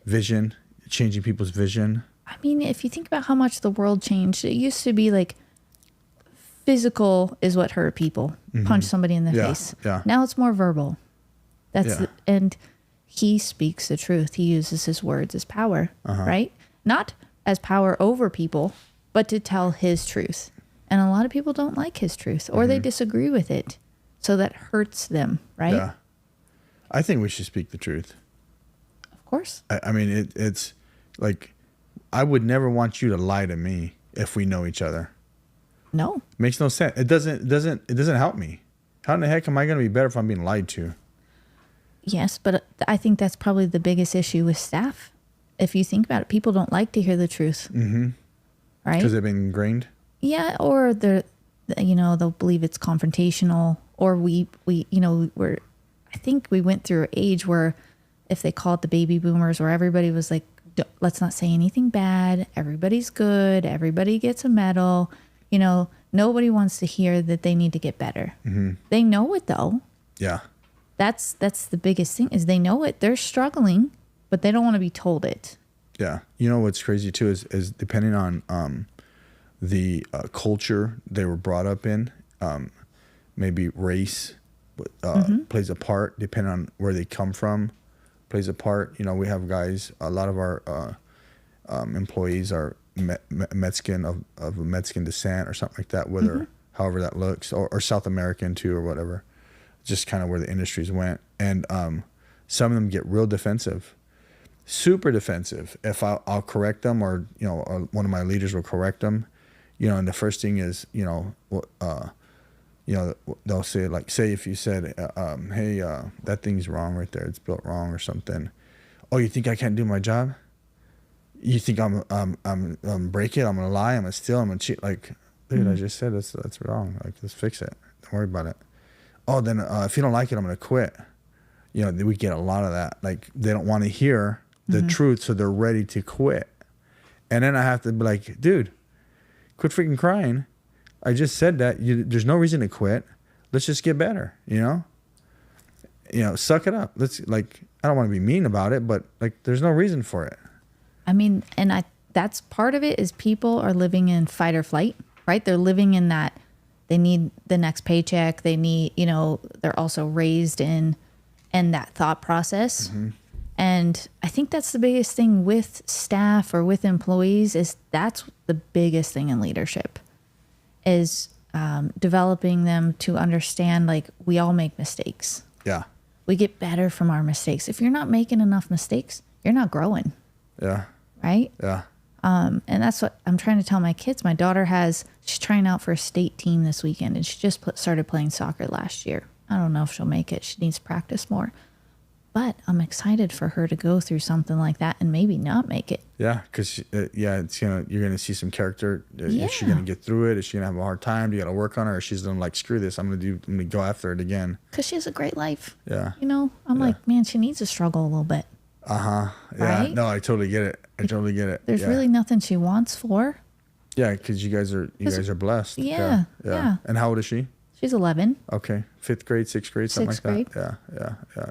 vision, changing people's vision? I mean, if you think about how much the world changed, it used to be like physical is what hurt people. Punch somebody in the face. Yeah. Now it's more verbal. And he speaks the truth. He uses his words as power, right? Not as power over people, but to tell his truth. And a lot of people don't like his truth or they disagree with it. So that hurts them, right? Yeah. I think we should speak the truth. Of course. I mean, it's like I would never want you to lie to me if we know each other. No. Makes no sense. It doesn't help me. How in the heck am I going to be better if I'm being lied to? Yes, but I think that's probably the biggest issue with staff. If you think about it, people don't like to hear the truth. Mm-hmm. Right? Because they've been ingrained? Yeah, or they'll believe it's confrontational, or I think we went through an age where if they call it the baby boomers, where everybody was like, let's not say anything bad. Everybody's good. Everybody gets a medal. Nobody wants to hear that they need to get better. Mm-hmm. They know it though. Yeah. That's the biggest thing is they know it. They're struggling, but they don't want to be told it. Yeah. What's crazy too is depending on the culture they were brought up in, maybe race plays a part, depending on where they come from, plays a part. We have guys, a lot of our employees are Mexican of Mexican descent or something like that, whether however that looks, or South American too, or whatever. Just kind of where the industries went. And some of them get real defensive, super defensive. If I'll correct them, or one of my leaders will correct them, and the first thing is, they'll say, like, say if you said, hey, that thing's wrong right there, it's built wrong or something. Oh, you think I can't do my job? You think I'm break it? I'm gonna lie? I'm gonna steal? I'm gonna cheat? Like, dude, I just said that's wrong. Like, let's fix it. Don't worry about it. Oh, then if you don't like it, I'm gonna quit. We get a lot of that. Like, they don't want to hear the truth, so they're ready to quit. And then I have to be like, dude, quit freaking crying. I just said that. There's no reason to quit. Let's just get better. Suck it up. I don't want to be mean about it, but like, there's no reason for it. I mean, and that's part of it is people are living in fight or flight, right? They're living in that they need the next paycheck. They need, they're also raised in that thought process. Mm-hmm. And I think that's the biggest thing with staff or with employees is that's the biggest thing in leadership is developing them to understand, like, we all make mistakes. Yeah. We get better from our mistakes. If you're not making enough mistakes, you're not growing. Yeah. Right? Yeah. And that's what I'm trying to tell my kids. My daughter she's trying out for a state team this weekend, and she just started playing soccer last year. I don't know if she'll make it. She needs to practice more. But I'm excited for her to go through something like that and maybe not make it. Yeah, because you're gonna see some character. Is she gonna get through it? Is she gonna have a hard time? Do you gotta work on her? Or she's gonna like, screw this. I'm gonna go after it again. Because she has a great life. Yeah. I'm like, man, she needs to struggle a little bit. Yeah. Right? No, I totally get it. There's really nothing she wants for. Yeah, because you guys are blessed. Yeah. And how old is she? She's 11. Okay, 5th grade, 6th grade, something Sixth like grade. that. Yeah.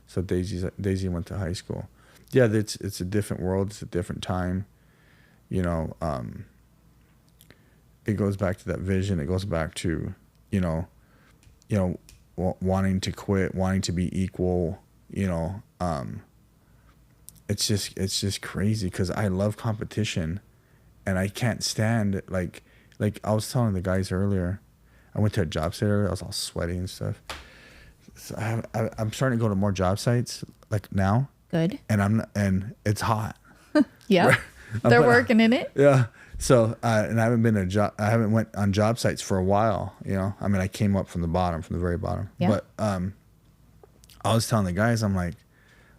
So Daisy went to high school. Yeah, it's a different world. It's a different time. It goes back to that vision. It goes back to, wanting to quit, wanting to be equal. It's just crazy because I love competition, and I can't stand like I was telling the guys earlier. I went to a job site earlier. I was all sweaty and stuff. So I'm starting to go to more job sites like now. Good. And it's hot. Yeah. They're working in it. Yeah. So and I haven't went on job sites for a while. I came up from the very bottom. Yeah. But I was telling the guys, I'm like,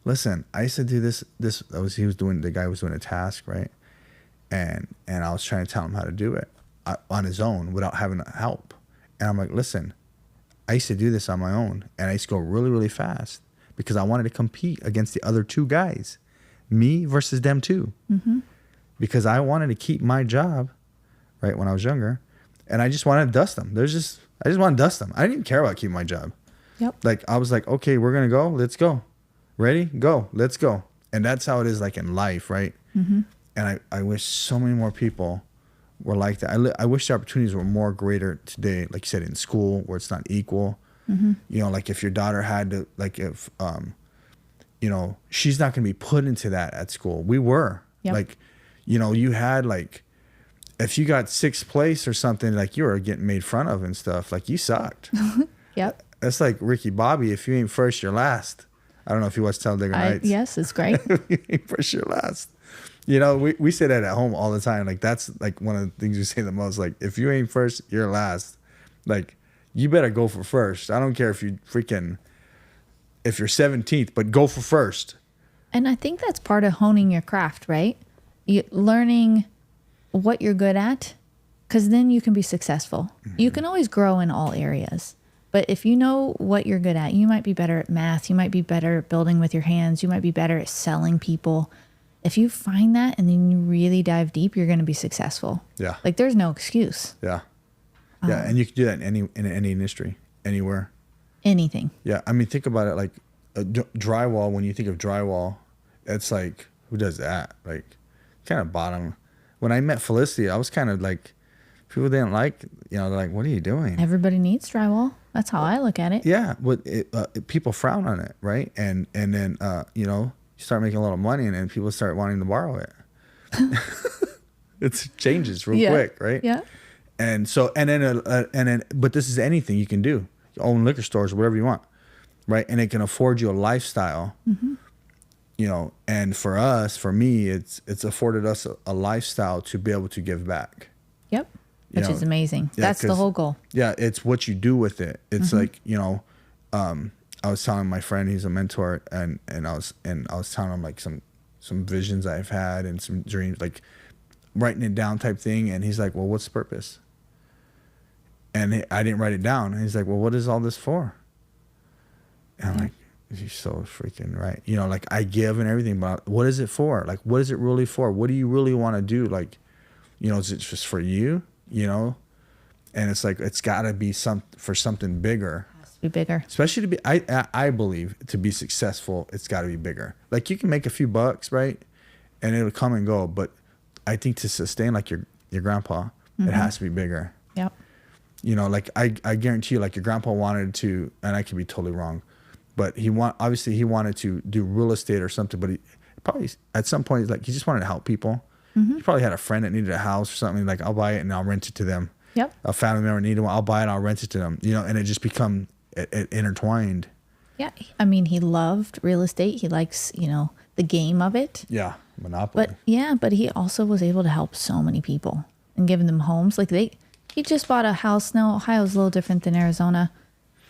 listen, I used to do this. The guy was doing a task, right? And I was trying to tell him how to do it on his own without having help. And I'm like, listen, I used to do this on my own, and I used to go really, really fast because I wanted to compete against the other two guys, me versus them too, because I wanted to keep my job, right, when I was younger, and I just wanted to dust them. I just wanted to dust them. I didn't even care about keeping my job. Yep. Like, I was like, okay, we're going to go. Let's go. Ready? Go. Let's go. And that's how it is, like, in life, right? Mm-hmm. And I wish so many more people were like that. I wish the opportunities were more greater today, like you said, in school, where it's not equal. Mm-hmm. Like if your daughter had to, like if, she's not going to be put into that at school. We were. Yep. Like, you had like, if you got 6th place or something, like you were getting made fun of and stuff, like you sucked. Yep. That's like Ricky Bobby. If you ain't first, you're last. I don't know if you watch Talladega Nights. Yes, it's great. If you ain't first, you're last. You know, we say that at home all the time. Like, that's like one of the things we say the most. Like, if you ain't first, you're last. Like, you better go for first. I don't care if you're 17th, but go for first. And I think that's part of honing your craft, right? You learning what you're good at, because then you can be successful. Mm-hmm. You can always grow in all areas. But if you know what you're good at, you might be better at math. You might be better at building with your hands. You might be better at selling people. If you find that and then you really dive deep, you're going to be successful. Yeah. Like, there's no excuse. Yeah. Yeah. And you can do that in any industry, anywhere. Anything. Yeah. I mean, think about it. Like, drywall, when you think of drywall, it's like, who does that? Like, kind of bottom. When I met Felicity, I was kind of like, people didn't like, they're like, what are you doing? Everybody needs drywall. That's how I look at it. Yeah, but people frown on it, right? And then you start making a lot of money, and then people start wanting to borrow it. It changes real quick, right? Yeah. And so, and then, but this is anything you can do. You own liquor stores, whatever you want, right? And it can afford you a lifestyle. Mm-hmm. And for me, it's afforded us a lifestyle to be able to give back. Yep. Which is amazing. Yeah, that's the whole goal. Yeah, it's what you do with it. It's like, I was telling my friend, he's a mentor, and I was telling him like some visions I've had and some dreams, like writing it down type thing. And he's like, well, what's the purpose? And I didn't write it down. And he's like, well, what is all this for? And I'm like, he's so freaking right. Like, I give and everything, but what is it for? Like, what is it really for? What do you really want to do? Like, is it just for you? And it's like, it's got to be for something bigger. It has to be bigger. Especially to be, I believe, to be successful, it's got to be bigger. Like, you can make a few bucks, right? And it'll come and go. But I think to sustain, like your grandpa, it has to be bigger. Yep. Like, I guarantee you, like, your grandpa wanted to, and I could be totally wrong, but he wanted to do real estate or something, but he probably, at some point, like, he just wanted to help people. Mm-hmm. He probably had a friend that needed a house or something. Like, I'll buy it and I'll rent it to them. Yep. A family member needed one. I'll buy it and I'll rent it to them. And it just become intertwined. Yeah. I mean, he loved real estate. He likes, the game of it. Yeah. Monopoly. But he also was able to help so many people and giving them homes. Like, he just bought a house. Now, Ohio's a little different than Arizona.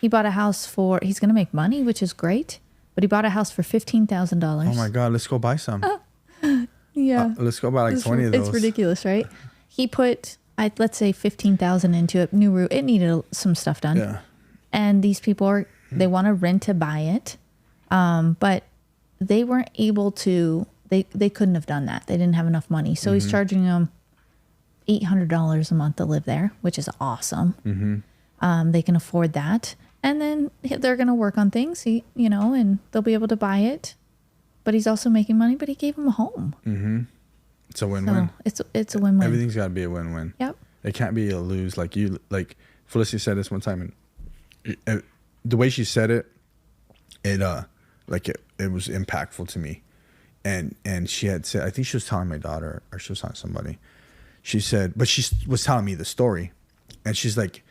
He bought a house he's going to make money, which is great. But he bought a house for $15,000. Oh my God. Let's go buy some. Yeah. Let's go buy like 20 of those. It's ridiculous, right? He put, let's say, $15,000 into it. New roof. It needed some stuff done. Yeah. And these people they want to rent to buy it. But they weren't able to, they couldn't have done that. They didn't have enough money. So he's charging them $800 a month to live there, which is awesome. Mm-hmm. They can afford that. And then they're going to work on things, and they'll be able to buy it. But he's also making money, but he gave him a home. Mm-hmm. It's a win-win. So it's a win-win. Everything's got to be a win-win. Yep. It can't be a lose. Like Felicity said this one time, and the way she said it, it was impactful to me. And she had said, I think she was telling my daughter, or she was telling somebody. She said, but she was telling me the story, and she's like,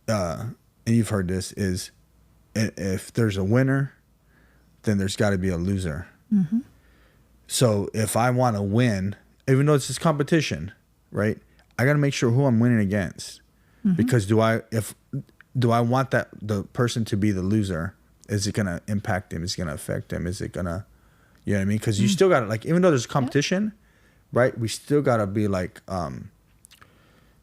and you've heard this, is if there's a winner, then there's got to be a loser. Mm-hmm. So if I want to win, even though it's this competition, right? I got to make sure who I'm winning against. Mm-hmm. Because do I want the person to be the loser? Is it going to impact him? Is it going to affect him? Is it going to, you know what I mean? Because you still got to, like, even though there's competition, right? We still got to be like,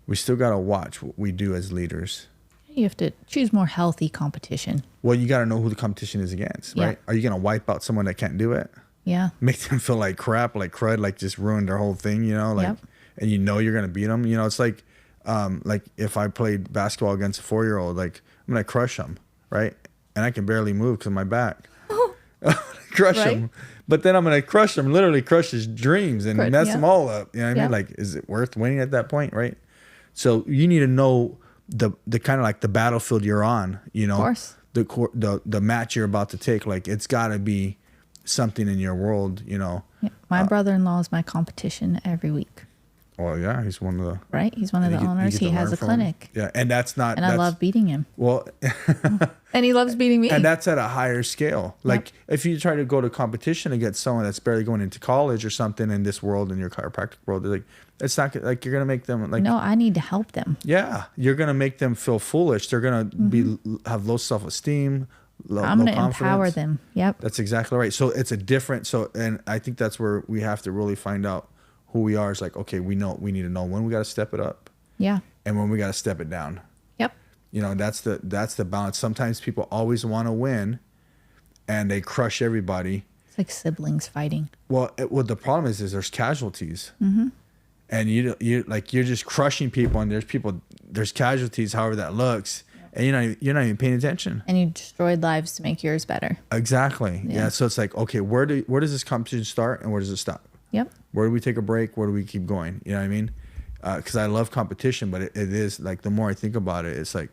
we still got to watch what we do as leaders. You have to choose more healthy competition. Well, you got to know who the competition is against, right? Are you going to wipe out someone that can't do it? Yeah. Make them feel like crap, like crud, like just ruin their whole thing, and you're going to beat them. It's like if I played basketball against a 4-year-old, like, I'm going to crush them, right? And I can barely move because of my back. Crush him. But then I'm going to literally crush his dreams and mess them all up. You know what I mean? Like, is it worth winning at that point, right? So you need to know the kind of like the battlefield you're on, Of course. The match you're about to take. Like, it's got to be something in your world, Yeah. My brother-in-law is my competition every week. Well, yeah, he's one of the right. He's one of the owners. He has a clinic. Yeah, and that's not. And I love beating him. Well, and he loves beating me. And that's at a higher scale. Like if you try to go to competition against someone that's barely going into college or something in this world, in your chiropractic world, like it's not like you're gonna make them like. No, I need to help them. Yeah, you're gonna make them feel foolish. They're gonna have low self-esteem. I'm going to empower them. Yep. That's exactly right. So it's a different, and I think that's where we have to really find out who we are. It's like, okay, we need to know when we got to step it up. Yeah. And when we got to step it down. Yep. You know, that's the balance. Sometimes people always want to win and they crush everybody. It's like siblings fighting. Well, the problem is there's casualties. Mm-hmm. And you're just crushing people, and there's casualties, however that looks. And you're not even paying attention. And you destroyed lives to make yours better. Exactly. Yeah. So it's like, okay, where does this competition start and where does it stop? Yep. Where do we take a break? Where do we keep going? You know what I mean? Because I love competition, but it is like, the more I think about it, it's like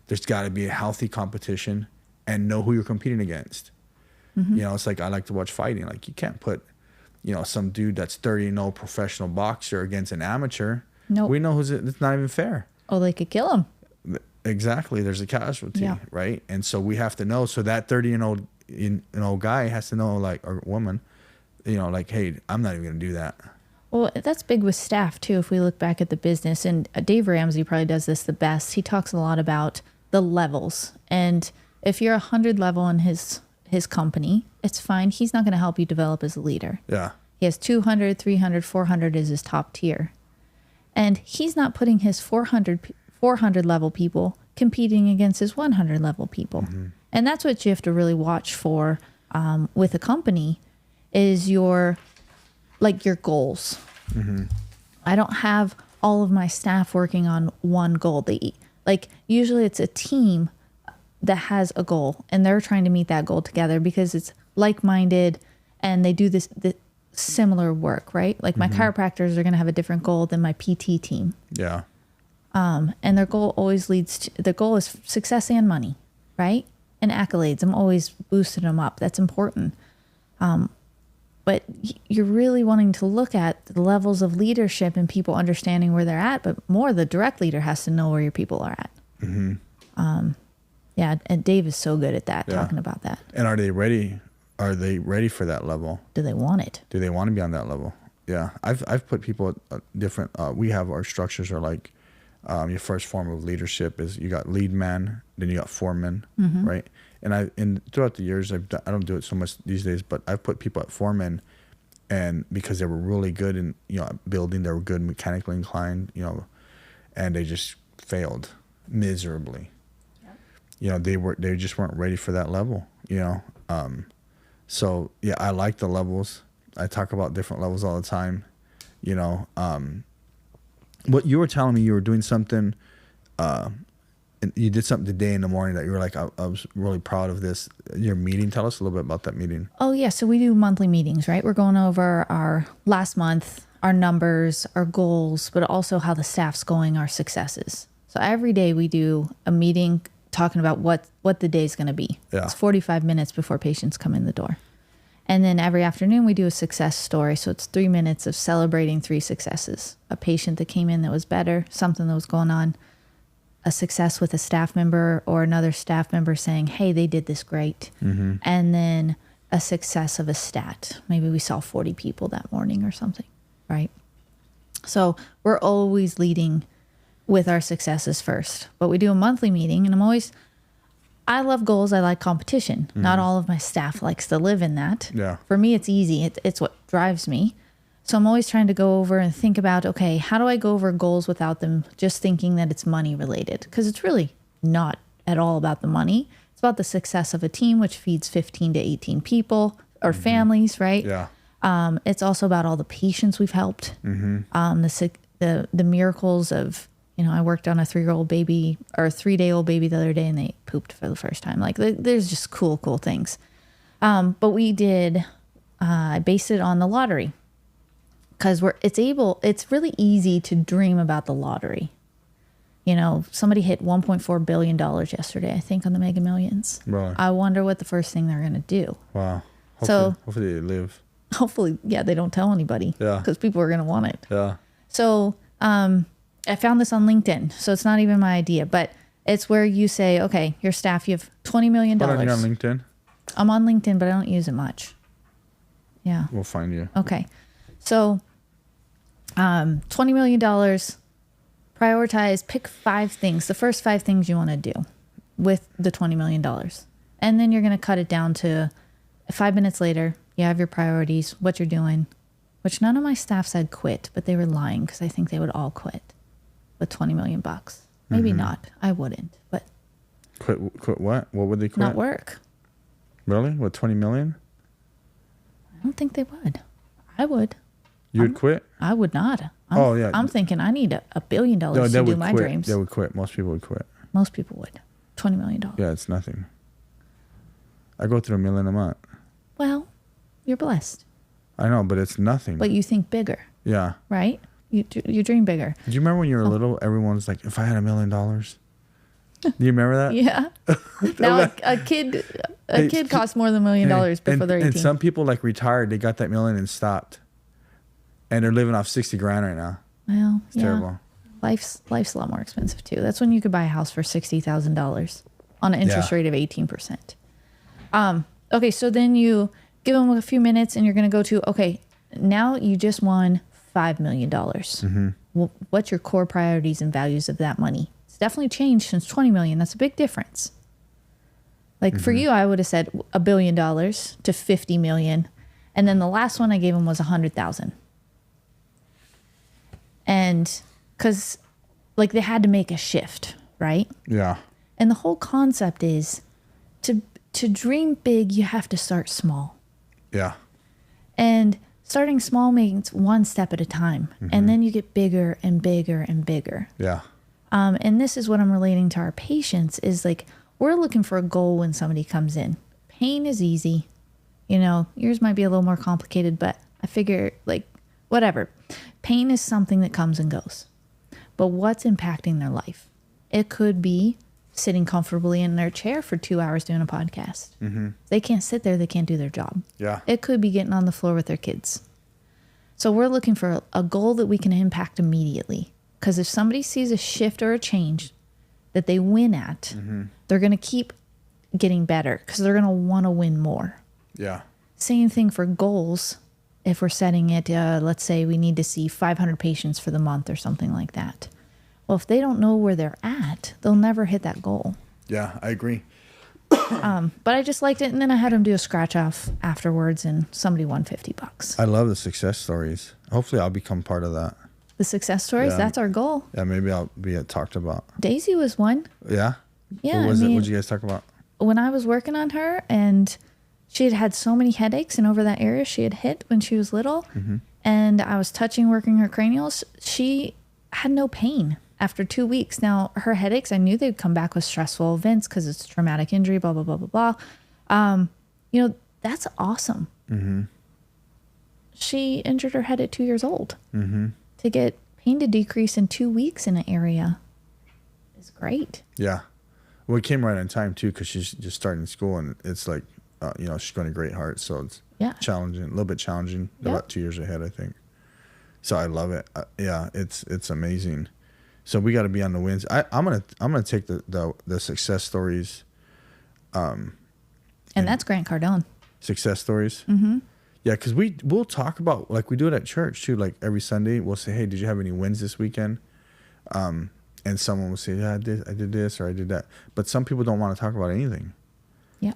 there's got to be a healthy competition and know who you're competing against. Mm-hmm. You know, it's like I like to watch fighting. Like you can't put, some dude that's 30-0 professional boxer against an amateur. No. Nope. We know it's not even fair. Oh, they could kill him. Exactly. There's a casualty, right? And so we have to know. So that 30-year-old guy has to know, like, or woman, like, hey, I'm not even going to do that. Well, that's big with staff too. If we look back at the business, and Dave Ramsey probably does this the best. He talks a lot about the levels, and if you're 100 level in his company, it's fine. He's not going to help you develop as a leader. Yeah. He has 200, 300, 400 is his top tier, and he's not putting his 400 level people competing against his 100 level people. Mm-hmm. And that's what you have to really watch for with a company is your goals. Mm-hmm. I don't have all of my staff working on one goal. Usually it's a team that has a goal and they're trying to meet that goal together because it's like-minded and they do this similar work, right? Like my chiropractors are going to have a different goal than my PT team. Yeah. And their goal always the goal is success and money, right? And accolades. I'm always boosting them up. That's important. But you're really wanting to look at the levels of leadership and people understanding where they're at, but more the direct leader has to know where your people are at. Mm-hmm. Yeah. And Dave is so good at that, talking about that. And are they ready? Are they ready for that level? Do they want it? Do they want to be on that level? Yeah. I've put people at different, we have our structures are like, your first form of leadership is you got lead man, then you got foreman, right? And throughout the years, I don't do it so much these days, but I've put people at foreman, and because they were really good in building, they were good mechanically inclined, and they just failed miserably. Yep. They just weren't ready for that level, So yeah, I like the levels. I talk about different levels all the time, What you were telling me, you were doing something, and you did something today in the morning that you were like, I was really proud of this. Your meeting, tell us a little bit about that meeting. Oh, yeah. So we do monthly meetings, right? We're going over our last month, our numbers, our goals, but also how the staff's going, our successes. So every day we do a meeting talking about what the day's going to be. Yeah. It's 45 minutes before patients come in the door. And then every afternoon we do a success story. So it's 3 minutes of celebrating 3 successes. A patient that came in that was better, something that was going on, a success with a staff member or another staff member saying, hey, they did this great. Mm-hmm. And then a success of a stat. Maybe we saw 40 people that morning or something, right? So we're always leading with our successes first. But we do a monthly meeting, and I love goals. I like competition. Mm-hmm. Not all of my staff likes to live in that. Yeah. For me, it's easy. It's what drives me. So I'm always trying to go over and think about, okay, how do I go over goals without them just thinking that it's money related? Because it's really not at all about the money. It's about the success of a team, which feeds 15 to 18 people or families, right? Yeah. It's also about all the patients we've helped. Mm-hmm. The miracles of, I worked on a 3-year-old baby or a 3-day-old baby the other day, and they pooped for the first time. Like there's just cool things. But we did, I based it on the lottery because it's really easy to dream about the lottery. Somebody hit $1.4 billion yesterday, I think, on the Mega Millions. Right. I wonder what the first thing they're going to do. Wow. Hopefully they live. Hopefully, yeah, they don't tell anybody. Yeah. Because people are going to want it. Yeah. So I found this on LinkedIn. So it's not even my idea, but it's where you say, okay, your staff, you have $20 million. Hold on, you're on LinkedIn? I'm on LinkedIn, but I don't use it much. Yeah. We'll find you. Okay. So $20 million, prioritize, pick 5 things, the first 5 things you want to do with the $20 million. And then you're going to cut it down to 5 minutes later, you have your priorities, what you're doing, which none of my staff said quit, but they were lying because I think they would all quit with 20 million bucks. Maybe not. I wouldn't, but Quit what? What would they quit? not work. Really? What, 20 million? I don't think they would. I would. You would quit? I would not. Yeah. I'm thinking I need $1 billion No, to they do would my quit. dreams. They would quit. Most people would quit. Most people would. $20 million. Yeah, it's nothing. I go through $1 million a month. Well, you're blessed. I know, but it's nothing. But you think bigger, Yeah. right? You dream bigger. Do you remember when you were little, everyone's like, if I had $1 million? Do you remember that? Yeah. Now a kid costs more than $1 million before they're 18. And some people like retired, they got that million and stopped. And they're living off 60 grand right now. Well, It's terrible. Life's a lot more expensive too. That's when you could buy a house for $60,000 on an interest rate of 18%. Okay, so then you give them a few minutes and you're going to go to, okay, now you just won $5 million. What's your core priorities and values of that money? It's definitely changed since 20 million. That's a big difference. Like for you, I would have said $1 billion to 50 million. And then the last one I gave them was 100,000. And because like they had to make a shift, right? Yeah. And the whole concept is to dream big, you have to start small. Yeah. And starting small means one step at a time. And then you get bigger and bigger and bigger. Yeah. And this is what I'm relating to our patients is like, we're looking for a goal when somebody comes in. Pain is easy. You know, yours might be a little more complicated, but I figure like whatever. Pain is something that comes and goes. But what's impacting their life? It could be sitting comfortably in their chair for 2 hours doing a podcast. They can't sit there. They can't do their job. Yeah. It could be getting on the floor with their kids. So we're looking for a goal that we can impact immediately. Because if somebody sees a shift or a change that they win at, they're going to keep getting better because they're going to want to win more. Yeah. Same thing for goals. If we're setting it, let's say we need to see 500 patients for the month or something like that. Well, if they don't know where they're at, they'll never hit that goal. Yeah, I agree. But I just liked it. And then I had them do a scratch off afterwards and somebody won $50. I love the success stories. Hopefully I'll become part of that. The success stories, Yeah. that's our goal. Yeah, maybe I'll be talked about. Daisy was one. Yeah? Yeah, What was I it? mean, What did you guys talk about? when I was working on her and she had had so many headaches and over that area she had hit when she was little and I was working her cranials, she had no pain after 2 weeks. Now her headaches, I knew they'd come back with stressful events because it's traumatic injury, blah, blah, blah, blah, blah. You know, that's awesome. She injured her head at 2 years old. To get pain to decrease in 2 weeks in an area is great. Yeah. Well, it came right on time too because she's just starting school and it's like, you know, she's going to Great Heart. So it's challenging, a little bit challenging, about 2 years ahead, I think. So I love it. Yeah, it's amazing. So we got to be on the wins. I'm gonna take the success stories. And that's Grant Cardone. Success stories. Yeah, because we'll talk about, like we do it at church too. Like every Sunday, we'll say, "Hey, did you have any wins this weekend?" And someone will say, "Yeah, I did this or I did that." But some people don't want to talk about anything. Yeah.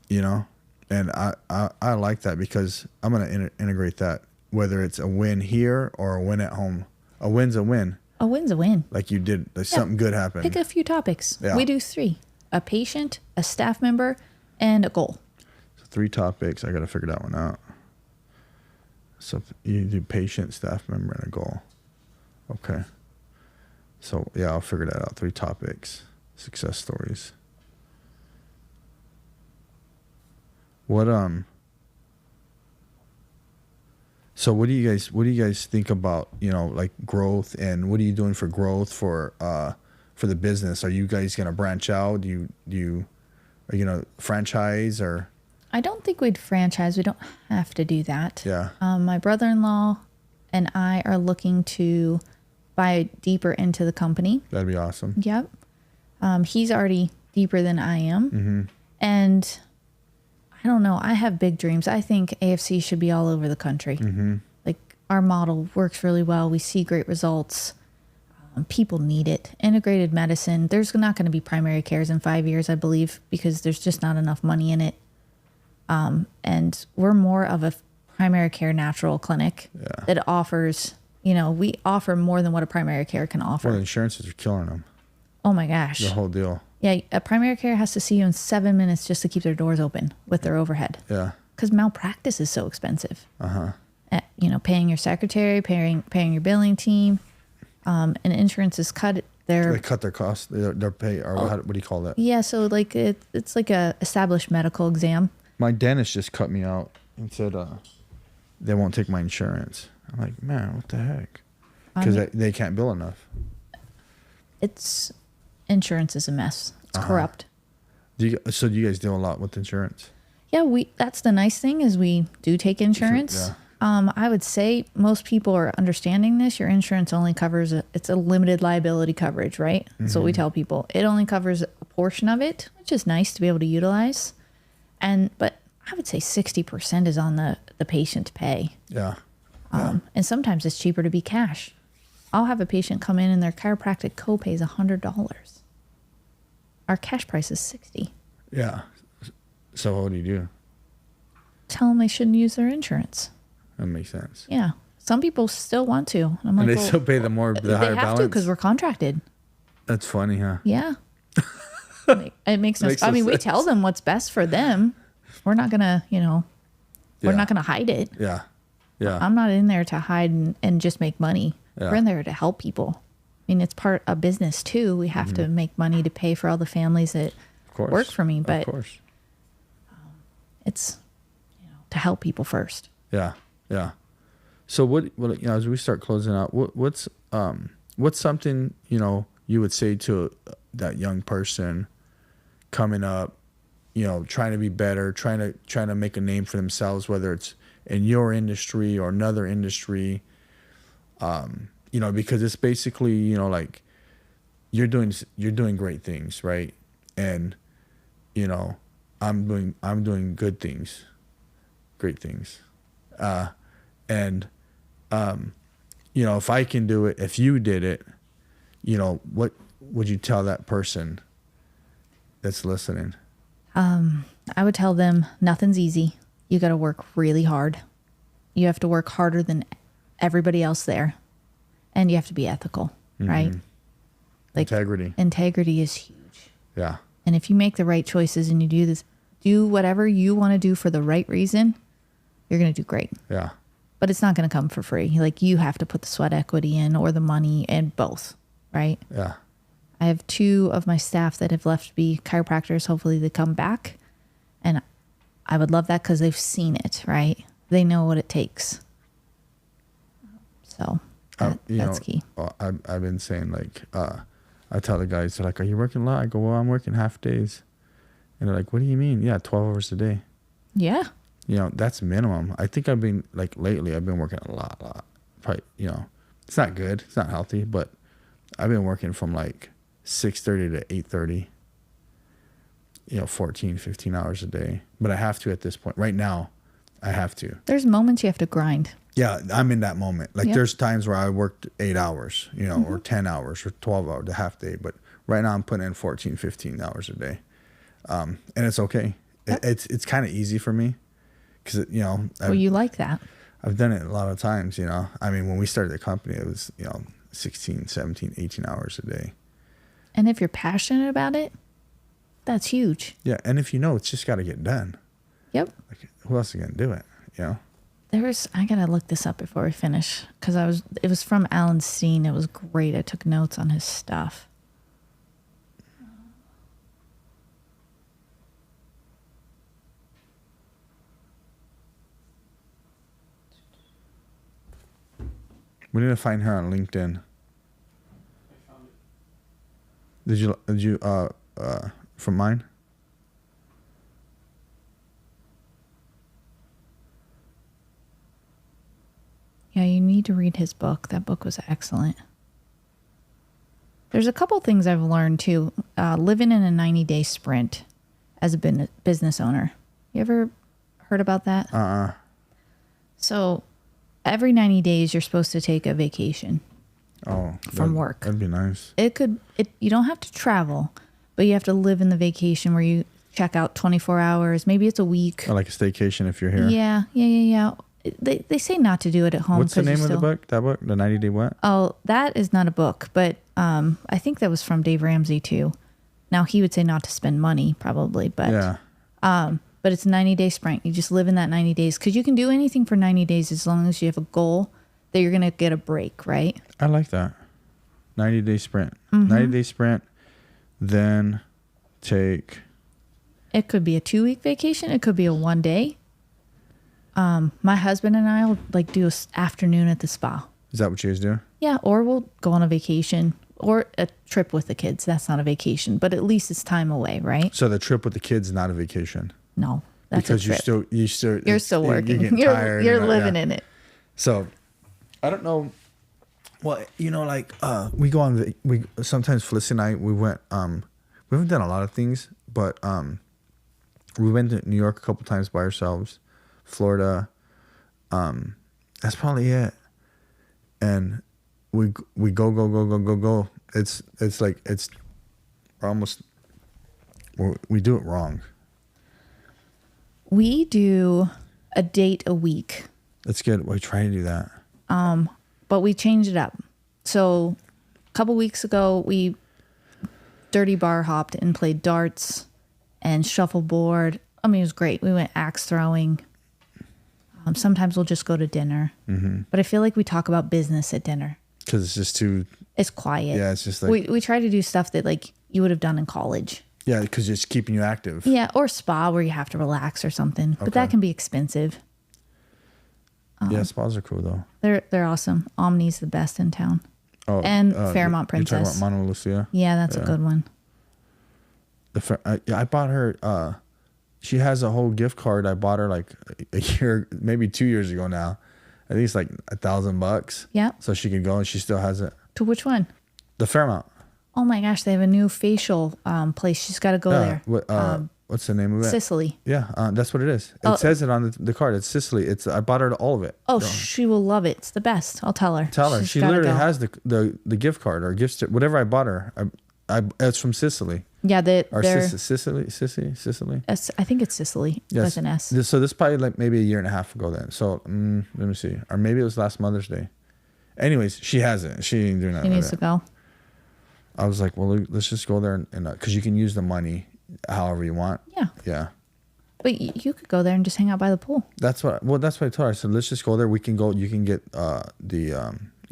You know, and I like that because I'm gonna integrate that, whether it's a win here or a win at home. A win's a win. A win's a win. Like you did, something good happened. Pick a few topics. Yeah. We do 3: a patient, a staff member, and a goal. So 3 topics. I got to figure that one out. So you do patient, staff member, and a goal. Okay. So yeah, I'll figure that out. 3 topics, success stories. So what do you guys think about, you know, like growth, and what are you doing for growth for the business? Are you guys gonna branch out? Are you gonna franchise or? I don't think we'd franchise. We don't have to do that. Yeah. My brother-in-law and I are looking to buy deeper into the company. That'd be awesome. Yep. He's already deeper than I am. And I don't know. I have big dreams. I think AFC should be all over the country. Like, our model works really well. We see great results. People need it. Integrated medicine. There's not going to be primary cares in 5 years, I believe, because there's just not enough money in it. And we're more of a primary care natural clinic that offers, we offer more than what a primary care can offer. Well, insurances are killing them. Oh my gosh. The whole deal. Yeah. A primary care has to see you in 7 minutes just to keep their doors open with their overhead. Yeah. Because malpractice is so expensive. Paying your secretary, paying your billing team. And insurance is cut. They cut their costs, their pay, or what do you call that? Yeah, so like it's like a established medical exam. My dentist just cut me out and said they won't take my insurance. I'm like, man, what the heck? Because they can't bill enough. Insurance is a mess. It's corrupt. So do you guys deal a lot with insurance? Yeah, that's the nice thing is we do take insurance. Yeah. I would say most people are understanding this. Your insurance only covers it's a limited liability coverage, right? That's what we tell people. It only covers a portion of it, which is nice to be able to utilize. But I would say 60% is on the patient to pay. Yeah. And sometimes it's cheaper to be cash. I'll have a patient come in and their chiropractic copay is $100. Our cash price is $60. Yeah. So what do you do? Tell them they shouldn't use their insurance. That makes sense. Yeah. Some people still want to. And I'm like, they still pay the higher balance? They have to because we're contracted. That's funny, huh? Yeah. It makes no sense. I mean, we tell them what's best for them. We're not going to, we're not going to hide it. Yeah. Yeah. I'm not in there to hide and just make money. Yeah. We're in there to help people. I mean, it's part of business too. We have to make money to pay for all the families that work for me, but it's, to help people first. Yeah. Yeah. So what as we start closing out, what's something, you would say to that young person coming up, trying to be better, trying to make a name for themselves, whether it's in your industry or another industry, because it's basically, like you're doing great things, right? And, I'm doing good things, great things. If I can do it, if you did it, what would you tell that person that's listening? I would tell them nothing's easy. You got to work really hard. You have to work harder than everybody else there. And you have to be ethical, right? Like integrity is huge. Yeah. And if you make the right choices and you do whatever you want to do for the right reason, you're going to do great. Yeah. But it's not going to come for free. Like, you have to put the sweat equity in or the money in, both, right? Yeah. I have 2 of my staff that have left to be chiropractors. Hopefully they come back. And I would love that because they've seen it, right? They know what it takes. So that's key. I've been saying, like, I tell the guys, they're like, are you working a lot? I go, well, I'm working half days. And they're like, what do you mean? Yeah, 12 hours a day. Yeah. That's minimum. I think lately I've been working a lot. Probably, it's not good. It's not healthy, but I've been working from like 6:30 to 8:30, 14, 15 hours a day. But I have to at this point. Right now, I have to. There's moments you have to grind. Yeah, I'm in that moment. Like, there's times where I worked 8 hours, or 10 hours or 12 hours, a half day. But right now I'm putting in 14, 15 hours a day. And it's okay. Yep. It's kind of easy for me. Because, you like that. I've done it a lot of times, I mean, when we started the company, it was, 16, 17, 18 hours a day. And if you're passionate about it, that's huge. Yeah. And if it's just got to get done. Yep. Like, who else is going to do it? I got to look this up before we finish. Because it was from Alan Steen. It was great. I took notes on his stuff. We need to find her on LinkedIn. I found it. Did you from mine? Yeah, Yeah, you need to read his book. That book was excellent. There's a couple things I've learned too. Living in a 90-day sprint as a business owner. You ever heard about that? So every 90 days, you're supposed to take a vacation. From work. That'd be nice. You don't have to travel, but you have to live in the vacation where you check out 24 hours. Maybe it's a week. Or like a staycation if you're here. Yeah. They say not to do it at home. What's the name of the book? That book? The 90 Day what? Oh, that is not a book, but I think that was from Dave Ramsey too. Now he would say not to spend money probably, but yeah. But it's a 90-day sprint. You just live in that 90 days because you can do anything for 90 days as long as you have a goal that you're going to get a break, right? I like that. 90-day sprint. 90-day sprint, then take... It could be a 2-week vacation. It could be a 1 day. My husband and I will like do an afternoon at the spa. Is that what you guys do? Yeah, or we'll go on a vacation or a trip with the kids. That's not a vacation, but at least it's time away, right? So the trip with the kids is not a vacation. No, that's because a trip. you're still working. You're living in it. So I don't know. Well, like we go on we sometimes Felicity and I we went we haven't done a lot of things, but we went to New York a couple times by ourselves, Florida. That's probably it. And we go. It's like we do it wrong. We do a date a week. That's good. We try to do that. But we changed it up. So a couple weeks ago, we dirty bar hopped and played darts and shuffleboard. I mean, it was great. We went axe throwing. Sometimes we'll just go to dinner. Mm-hmm. But I feel like we talk about business at dinner. Because it's just too... It's quiet. Yeah, it's just like... We try to do stuff that like you would have done in college. Yeah, because it's keeping you active. Yeah, or spa where you have to relax or something. But that can be expensive. Yeah, spas are cool though. They're awesome. Omni's the best in town. Oh, and Fairmont Princess. You're talking about Mauna Lucia? Yeah, that's a good one. I bought her. She has a whole gift card. I bought her like a year, maybe 2 years ago now. I think it's like $1,000. Yeah. So she could go, and she still has it. To which one? The Fairmont. Oh my gosh, they have a new facial place. She's got to go there. What's the name of it? Sicily. Yeah, that's what it is. It says it on the card. It's Sicily. I bought her all of it. Oh, she will love it. It's the best. I'll tell her. She literally has the gift card or gift whatever I bought her. It's from Sicily. Yeah, Sicily. I think it's Sicily with an S. So this is probably like maybe a year and a half ago then. So let me see, or maybe it was last Mother's Day. Anyways, she has it. She ain't doing that. She needs to go. I was like, well, let's just go there and because you can use the money however you want. Yeah. Yeah. But you could go there and just hang out by the pool. That's what I told her. I said, let's just go there. We can go. You can get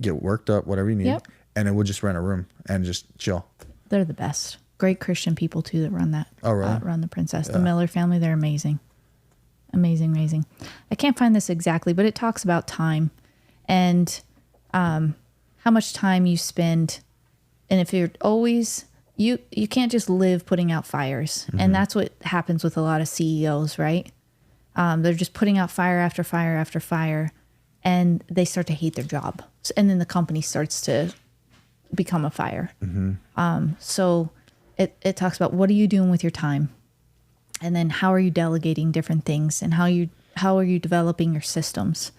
get worked up, whatever you need, and then we'll just rent a room and just chill. They're the best. Great Christian people too that run that. Oh, really? Run the Princess. Yeah. The Miller family. They're amazing. Amazing. I can't find this exactly, but it talks about time and how much time you spend. And if you're always, you can't just live putting out fires. Mm-hmm. And that's what happens with a lot of CEOs, right? They're just putting out fire after fire after fire, and they start to hate their job. And then the company starts to become a fire. Mm-hmm. So it talks about what are you doing with your time? And then how are you delegating different things? And how are you developing your systems,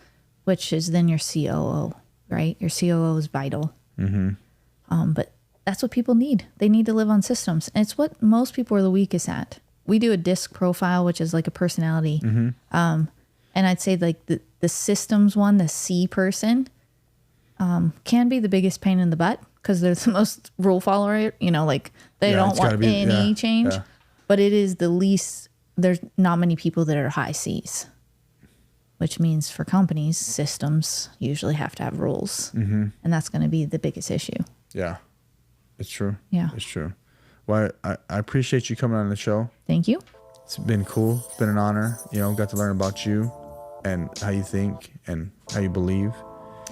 which is then your COO, right? Your COO is vital. Mm-hmm. But that's what people need. They need to live on systems. And it's what most people are the weakest at. We do a DISC profile, which is like a personality. Mm-hmm. And I'd say like the systems one, the C person, can be the biggest pain in the butt because they're the most rule follower, like they don't want any change. Yeah. But it is the least, there's not many people that are high C's, which means for companies, systems usually have to have rules. Mm-hmm. And that's going to be the biggest issue. Yeah, it's true. Yeah. It's true. Well, I appreciate you coming on the show. Thank you. It's been cool. It's been an honor. Got to learn about you and how you think and how you believe.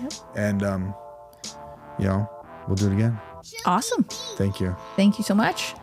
Yep. And, we'll do it again. Awesome. Thank you. Thank you so much.